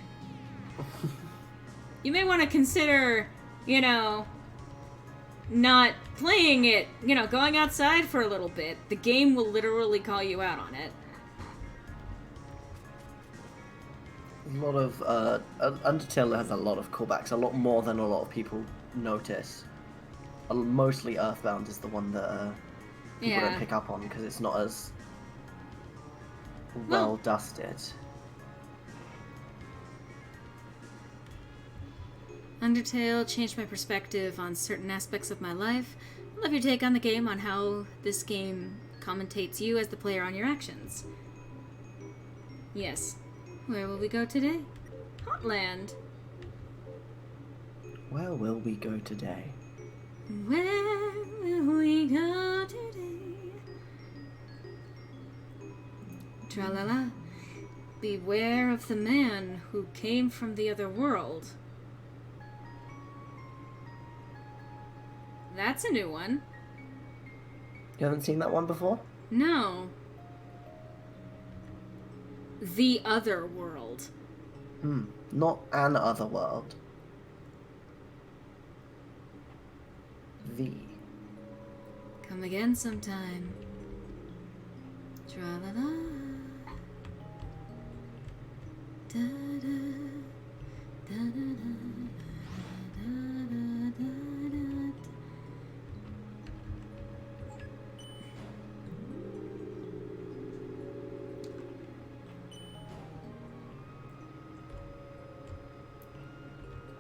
You may want to consider, not playing it, going outside for a little bit. The game will literally call you out on it. A lot of Undertale has a lot of callbacks, a lot more than a lot of people notice. Mostly Earthbound is the one that people don't pick up on because it's not as well dusted. Undertale changed my perspective on certain aspects of my life. I love your take on the game, on how this game commentates you as the player on your actions. Yes. Where will we go today? Hotland. Where will we go today? Where will we go today? Tra-la-la. Beware of the man who came from the other world. That's a new one. You haven't seen that one before? No. The other world. Not an other world. The. Come again sometime. Tra-la-la. Da-da. Da-da-da. Da-da-da-da-da.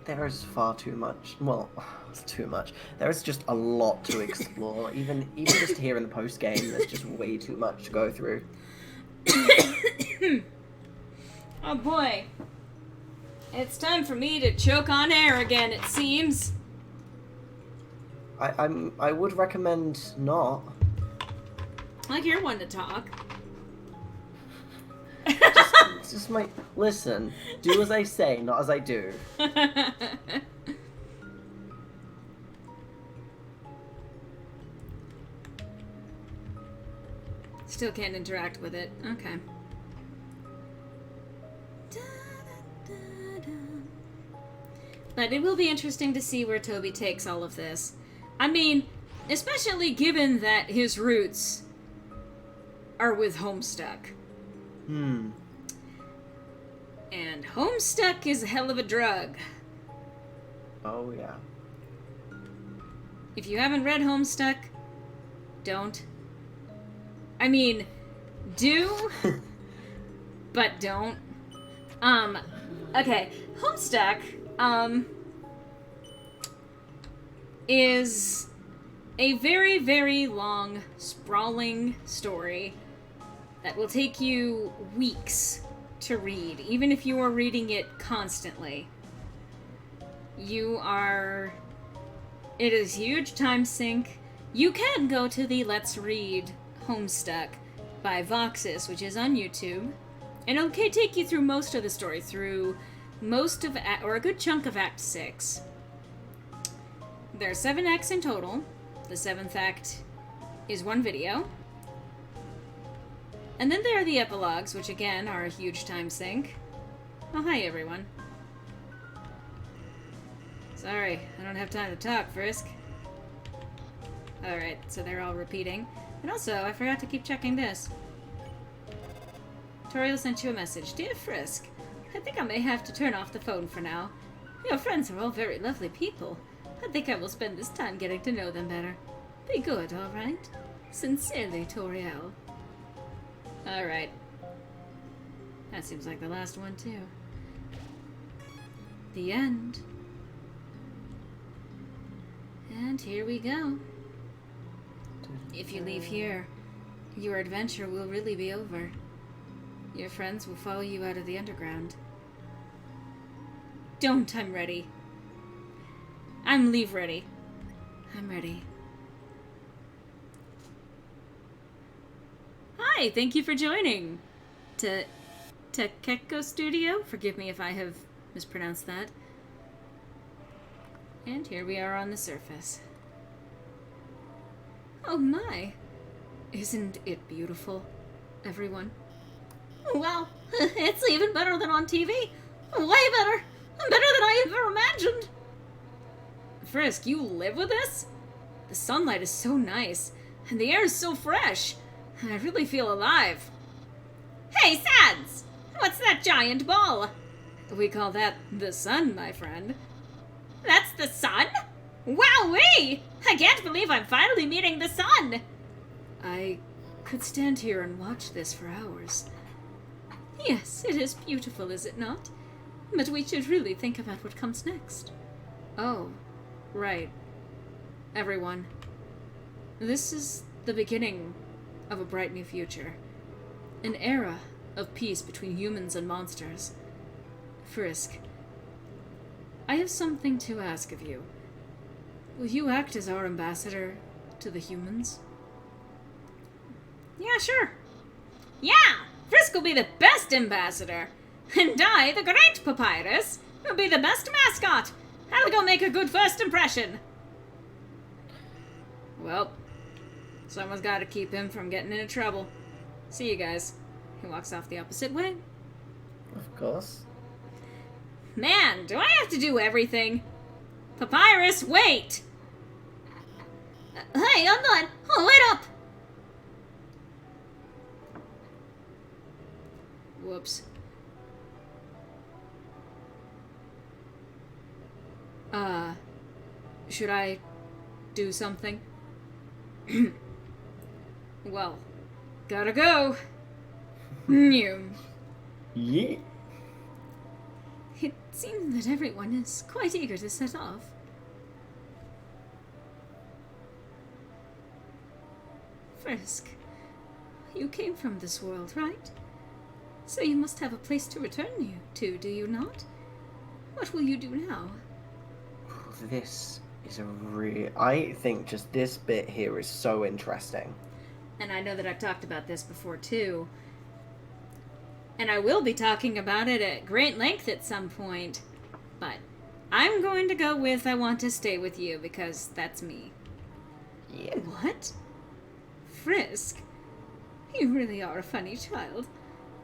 There is far too much. Well, it's too much. There is just a lot to explore. even just here in the post game, there's just way too much to go through. Oh boy. It's time for me to choke on air again, it seems. I would recommend not. Like you're one to talk. It's just my listen. Do as I say, not as I do. Still can't interact with it. Okay. But it will be interesting to see where Toby takes all of this. I mean, especially given that his roots are with Homestuck. And Homestuck is a hell of a drug. Oh, yeah. If you haven't read Homestuck, don't. I mean, do, but don't. Okay, Homestuck, is a very, very long, sprawling story that will take you weeks to read, even if you are reading it constantly. It is huge time sink. You can go to the Let's Read Homestuck by Voxus, which is on YouTube, and it'll take you through most of the story, through most of, or a good chunk of Act 6. There are 7 acts in total. The 7th act is one video. And then there are the epilogues, which again are a huge time sink. Oh, hi everyone. Sorry, I don't have time to talk, Frisk. Alright, so they're all repeating. And also, I forgot to keep checking this. Toriel sent you a message. Dear Frisk, I think I may have to turn off the phone for now. Your friends are all very lovely people. I think I will spend this time getting to know them better. Be good, alright? Sincerely, Toriel. Alright. That seems like the last one, too. The end. And here we go. If you leave here, your adventure will really be over. Your friends will follow you out of the underground. Don't, I'm ready. I'm leave ready. I'm ready. Hi, thank you for joining. Tekeko Studio? Forgive me if I have mispronounced that. And here we are on the surface. Oh my! Isn't it beautiful, everyone? Wow, it's even better than on TV! Way better! Better than I ever imagined! Frisk, you live with this? The sunlight is so nice, and the air is so fresh. I really feel alive. Hey, Sads! What's that giant ball? We call that the sun, my friend. That's the sun? Wowee! I can't believe I'm finally meeting the sun! I could stand here and watch this for hours. Yes, it is beautiful, is it not? But we should really think about what comes next. Oh, right. Everyone. This is the beginning of a bright new future. An era of peace between humans and monsters. Frisk, I have something to ask of you. Will you act as our ambassador to the humans? Yeah, sure. Yeah! Frisk will be the best ambassador. And I, the great Papyrus, will be the best mascot. I'll go make a good first impression. Well, someone's got to keep him from getting into trouble. See you guys. He walks off the opposite way. Of course. Man, do I have to do everything? Papyrus, wait! Hey, hold on. Oh, wait up! Whoops. Should I do something? Well, gotta go. New. Yeah. It seems that everyone is quite eager to set off. Frisk, you came from this world, right? So you must have a place to return you to, do you not? What will you do now? This is a real... I think just this bit here is so interesting. And I know that I've talked about this before too. And I will be talking about it at great length at some point. But I'm going to go with I want to stay with you because that's me. Yeah. What? Frisk, you really are a funny child.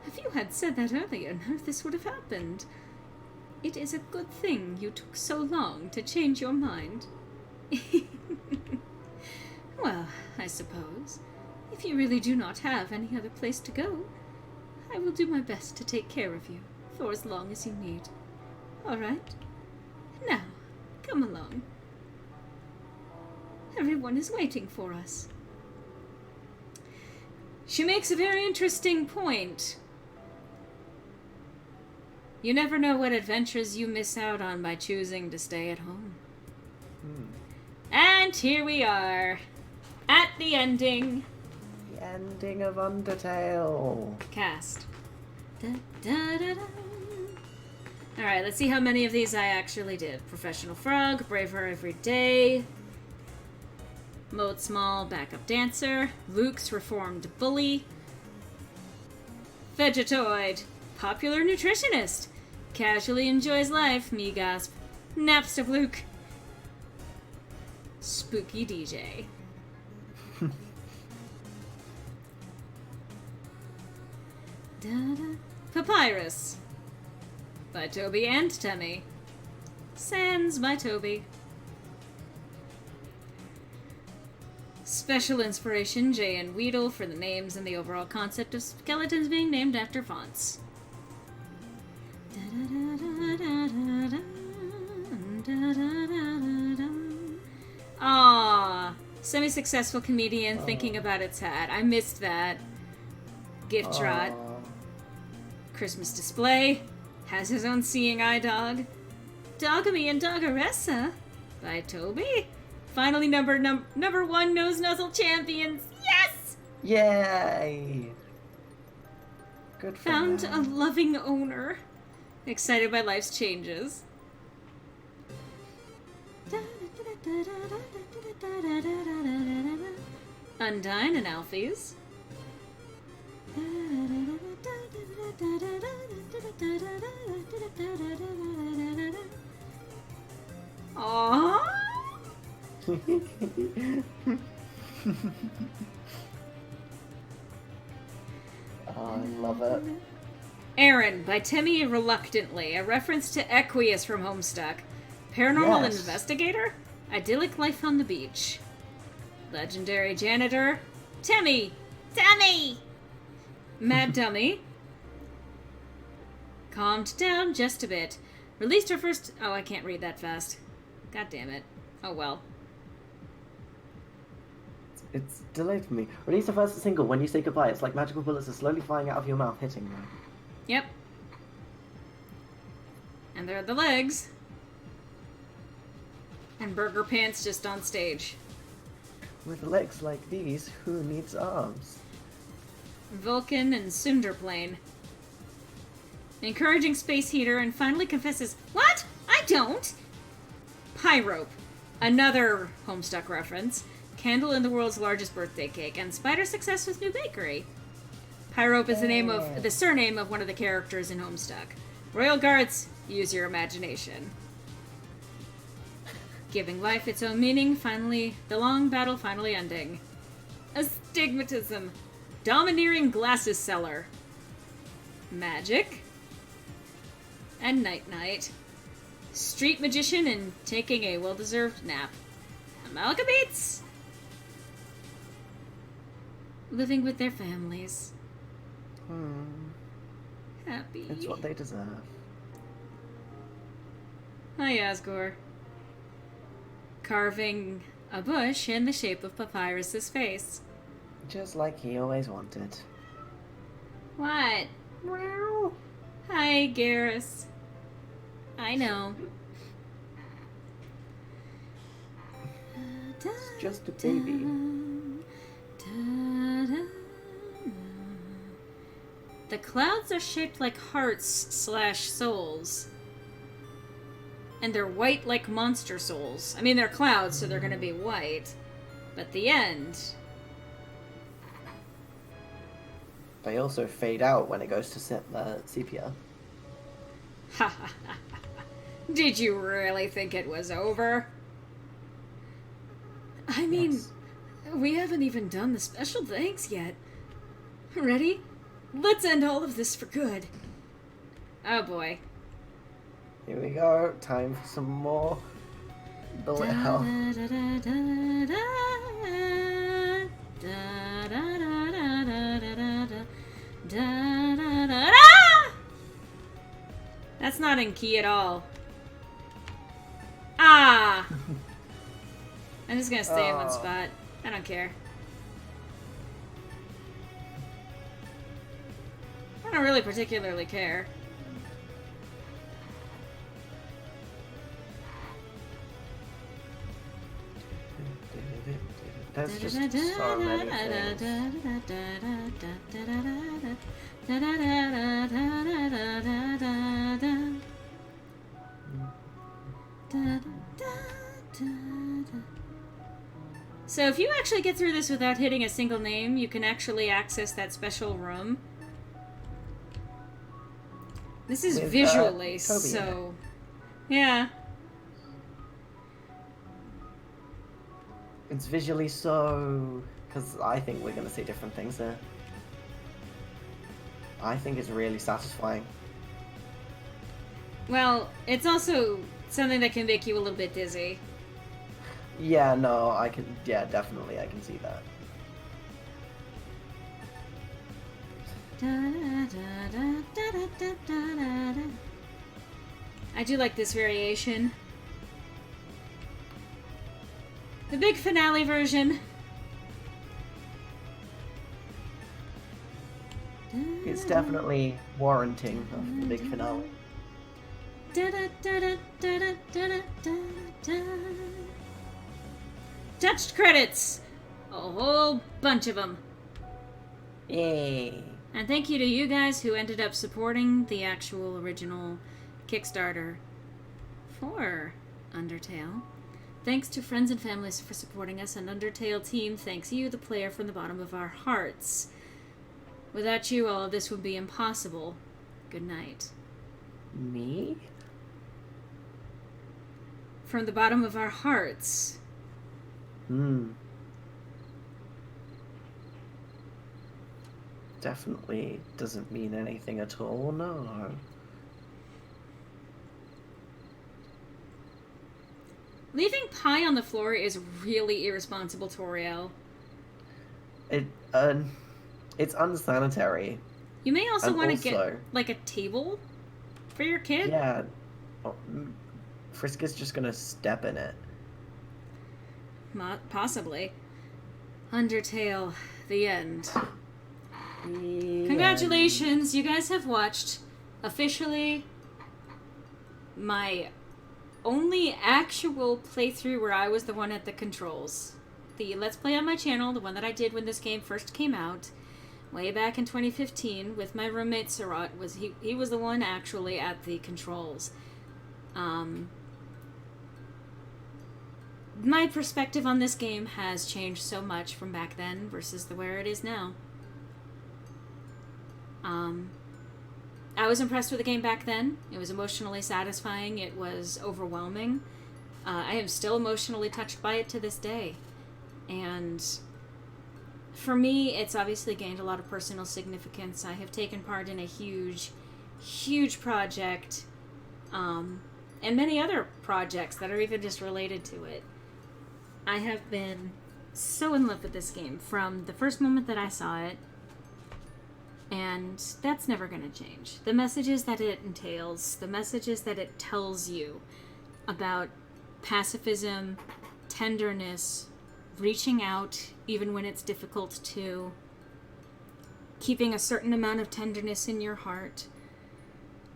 If you had said that earlier, none of this would have happened. It is a good thing you took so long to change your mind. Well, I suppose, if you really do not have any other place to go, I will do my best to take care of you for as long as you need. All right? Now, come along. Everyone is waiting for us. She makes a very interesting point. You never know what adventures you miss out on by choosing to stay at home. And here we are, at the ending. The ending of Undertale. Cast. Da, da, da, da. Alright, let's see how many of these I actually did. Professional Frog, Brave Her Every Day, Mode Small, Backup Dancer, Luke's Reformed Bully, Vegetoid, Popular Nutritionist, Casually Enjoys Life, me gasp, Naps of Luke, Spooky DJ. Da-da. Papyrus by Toby and Temmie. Sans by Toby. Special inspiration, Jay and Weedle for the names and the overall concept of skeletons being named after fonts. Aww. Semi-successful comedian thinking about its hat. I missed that. Gift Trot. Christmas display. Has his own seeing eye dog. Dogamy and Doggeressa by Toby. Finally, number one nose nuzzle champions. Yes! Yay! Good for Found them. a loving owner. Excited by life's changes. Undyne and Alphys. Aww. Oh, I love it. Aaron by Temmie Reluctantly, a reference to Equius from Homestuck. Paranormal Yes. investigator? Idyllic life on the beach. Legendary janitor? Temmie! Dummy! Mad Dummy. calmed down just a bit. Released her first... Oh, I can't read that fast. God damn it. Oh well. It's delayed for me. Release the first single. When you say goodbye, it's like magical bullets are slowly flying out of your mouth, hitting you. Yep. And there are the legs. And Burger Pants just on stage. With legs like these, who needs arms? Vulcan and Cinderplane. Encouraging space heater and finally confesses, "What? I don't!" Pyrope. Another Homestuck reference. Candle in the world's largest birthday cake. And Spider success with new bakery. Pyrope is the surname of one of the characters in Homestuck. Royal Guards, use your imagination. Giving life its own meaning, finally, the long battle finally ending. Astigmatism. Domineering glasses seller. Magic. And Night-Night. Street magician and taking a well-deserved nap. Amalgamates. Living with their families. Happy. It's what they deserve. Hi, Asgore. Carving a bush in the shape of Papyrus's face. Just like he always wanted. What? Meow. Hi, Garrus. I know. It's just a baby. The clouds are shaped like hearts/souls. And they're white like monster souls. I mean, they're clouds, so they're gonna be white. But the end... They also fade out when it goes to sepia. Ha ha ha. Did you really think it was over? I mean, Yes. we haven't even done the special thanks yet. Ready? Let's end all of this for good. Oh boy. Here we go. Time for some more bullet hell. That's not in key at all. Ah! I'm just gonna stay in one spot. I don't care. I don't really particularly care. There's just so many things. So if you actually get through this without hitting a single name, you can actually access that special room. This is With, visually Toby in so... Yeah. It's visually so... Because I think we're going to see different things there. I think it's really satisfying. Well, it's also something that can make you a little bit dizzy. Yeah, no, I can... Yeah, definitely, I can see that. I do like this variation. The big finale version. It's definitely warranting of the big finale. Touched credits! A whole bunch of them. Yay! And thank you to you guys who ended up supporting the actual original Kickstarter for Undertale. Thanks to friends and families for supporting us, and Undertale team thanks you, the player, from the bottom of our hearts. Without you, all of this would be impossible. Good night. Me? From the bottom of our hearts. Definitely doesn't mean anything at all, no. Leaving pie on the floor is really irresponsible, Toriel. It's unsanitary. You may also And want to also- get, like, a table for your kid? Yeah. Oh, Friska's just gonna step in it. Possibly. Undertale, the end. Yeah. Congratulations, you guys have watched officially my only actual playthrough where I was the one at the controls. The Let's Play on my channel, the one that I did when this game first came out, way back in 2015 with my roommate Sarat, he was the one actually at the controls. My perspective on this game has changed so much from back then versus where it is now. I was impressed with the game back then. It was emotionally satisfying. It was overwhelming. I am still emotionally touched by it to this day. And for me, it's obviously gained a lot of personal significance. I have taken part in a huge, huge project, and many other projects that are even just related to it. I have been so in love with this game from the first moment that I saw it. And that's never going to change. The messages that it entails, the messages that it tells you about pacifism, tenderness, reaching out even when it's difficult to, keeping a certain amount of tenderness in your heart,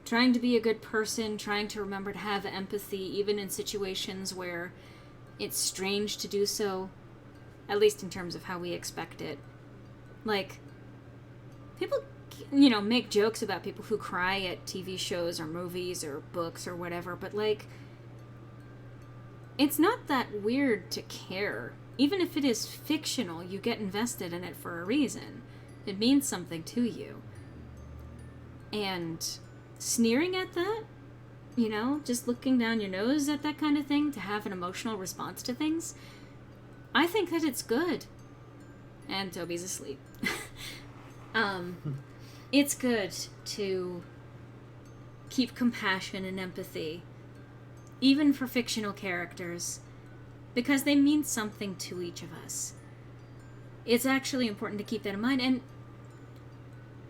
trying to be a good person, trying to remember to have empathy even in situations where it's strange to do so, at least in terms of how we expect it. Like, people, make jokes about people who cry at TV shows or movies or books or whatever, but, like, it's not that weird to care. Even if it is fictional, you get invested in it for a reason. It means something to you. And sneering at that, just looking down your nose at that kind of thing, to have an emotional response to things, I think that it's good. And Toby's asleep. It's good to keep compassion and empathy, even for fictional characters, because they mean something to each of us. It's actually important to keep that in mind, and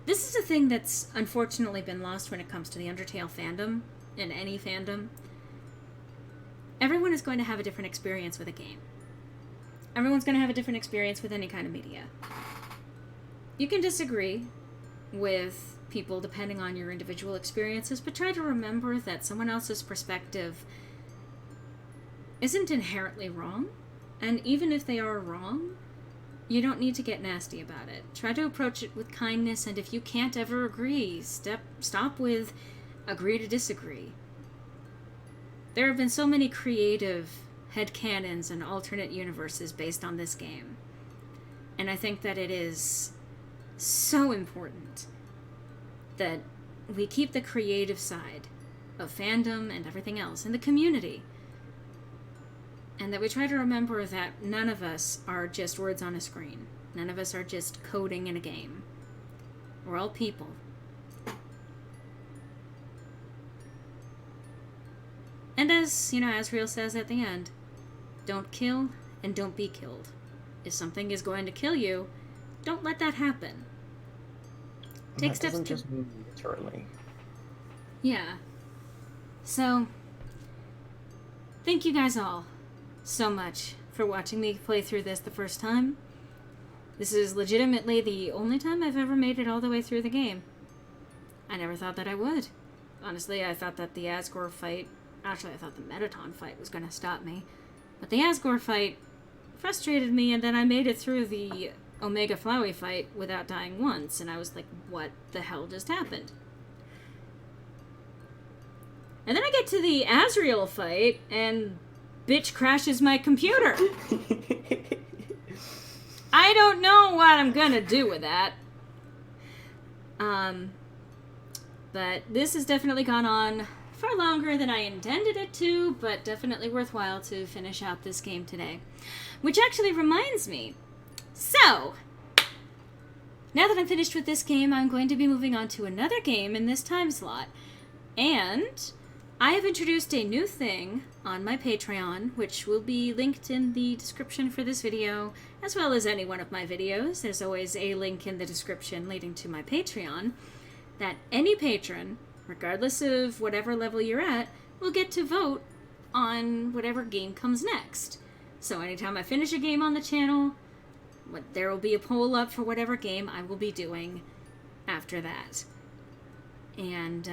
this is a thing that's unfortunately been lost when it comes to the Undertale fandom, in any fandom. Everyone is going to have a different experience with a game. Everyone's going to have a different experience with any kind of media. You can disagree with people depending on your individual experiences, but try to remember that someone else's perspective isn't inherently wrong, and even if they are wrong, you don't need to get nasty about it. Try to approach it with kindness, and if you can't ever agree, stop with agree to disagree. There have been so many creative headcanons and alternate universes based on this game, and I think that it is so important that we keep the creative side of fandom and everything else in the community, and that we try to remember that none of us are just words on a screen. None of us are just coding in a game. We're all people. And as, Asriel says at the end, don't kill and don't be killed. If something is going to kill you, don't let that happen. Take steps to... just mean literally. Yeah. So, thank you guys all so much for watching me play through this the first time. This is legitimately the only time I've ever made it all the way through the game. I never thought that I would. Honestly, I thought that the Asgore fight... Actually, I thought the Metaton fight was going to stop me. But the Asgore fight frustrated me, and then I made it through the Omega Flowey fight without dying once, and I was like, what the hell just happened? And then I get to the Asriel fight, and bitch crashes my computer. I don't know what I'm gonna do with that. But this has definitely gone on far longer than I intended it to, but definitely worthwhile to finish out this game today. Which actually reminds me. So, now that I'm finished with this game, I'm going to be moving on to another game in this time slot. And I have introduced a new thing on my Patreon, which will be linked in the description for this video, as well as any one of my videos. There's always a link in the description leading to my Patreon, that any patron regardless of whatever level you're at, will get to vote on whatever game comes next. So anytime I finish a game on the channel, there will be a poll up for whatever game I will be doing after that. And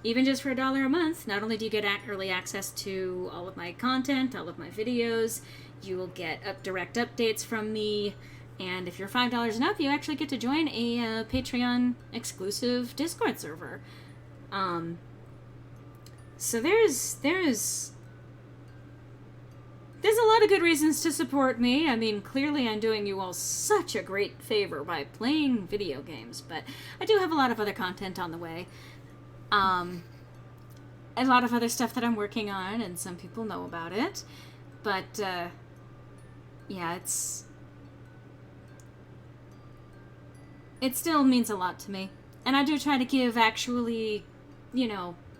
even just for $1 a month, not only do you get early access to all of my content, all of my videos, you will get direct updates from me, and if you're $5 and up, you actually get to join a Patreon exclusive Discord server. So there's a lot of good reasons to support me. I mean, clearly I'm doing you all such a great favor by playing video games, but I do have a lot of other content on the way. A lot of other stuff that I'm working on, and some people know about it. But, yeah, it still means a lot to me. And I do try to give actually,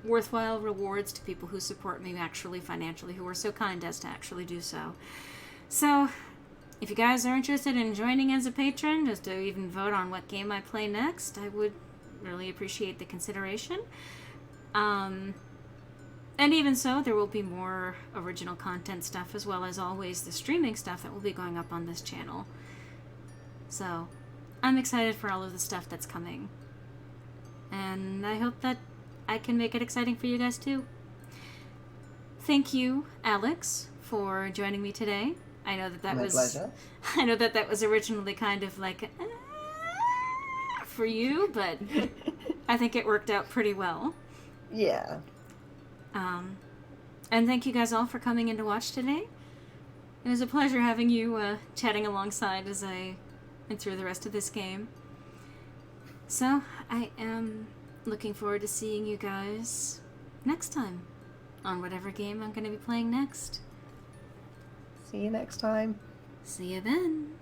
worthwhile rewards to people who support me actually financially, who are so kind as to actually do so. So, if you guys are interested in joining as a patron, just to even vote on what game I play next, I would really appreciate the consideration. And even so, there will be more original content stuff, as well as always the streaming stuff that will be going up on this channel. So, I'm excited for all of the stuff that's coming. And I hope that I can make it exciting for you guys too. Thank you, Alex, for joining me today. I know that My pleasure. I know that was originally kind of like for you, but I think it worked out pretty well. Yeah. And thank you guys all for coming in to watch today. It was a pleasure having you chatting alongside as I went through the rest of this game. So, I am looking forward to seeing you guys next time on whatever game I'm going to be playing next. See you next time. See you then.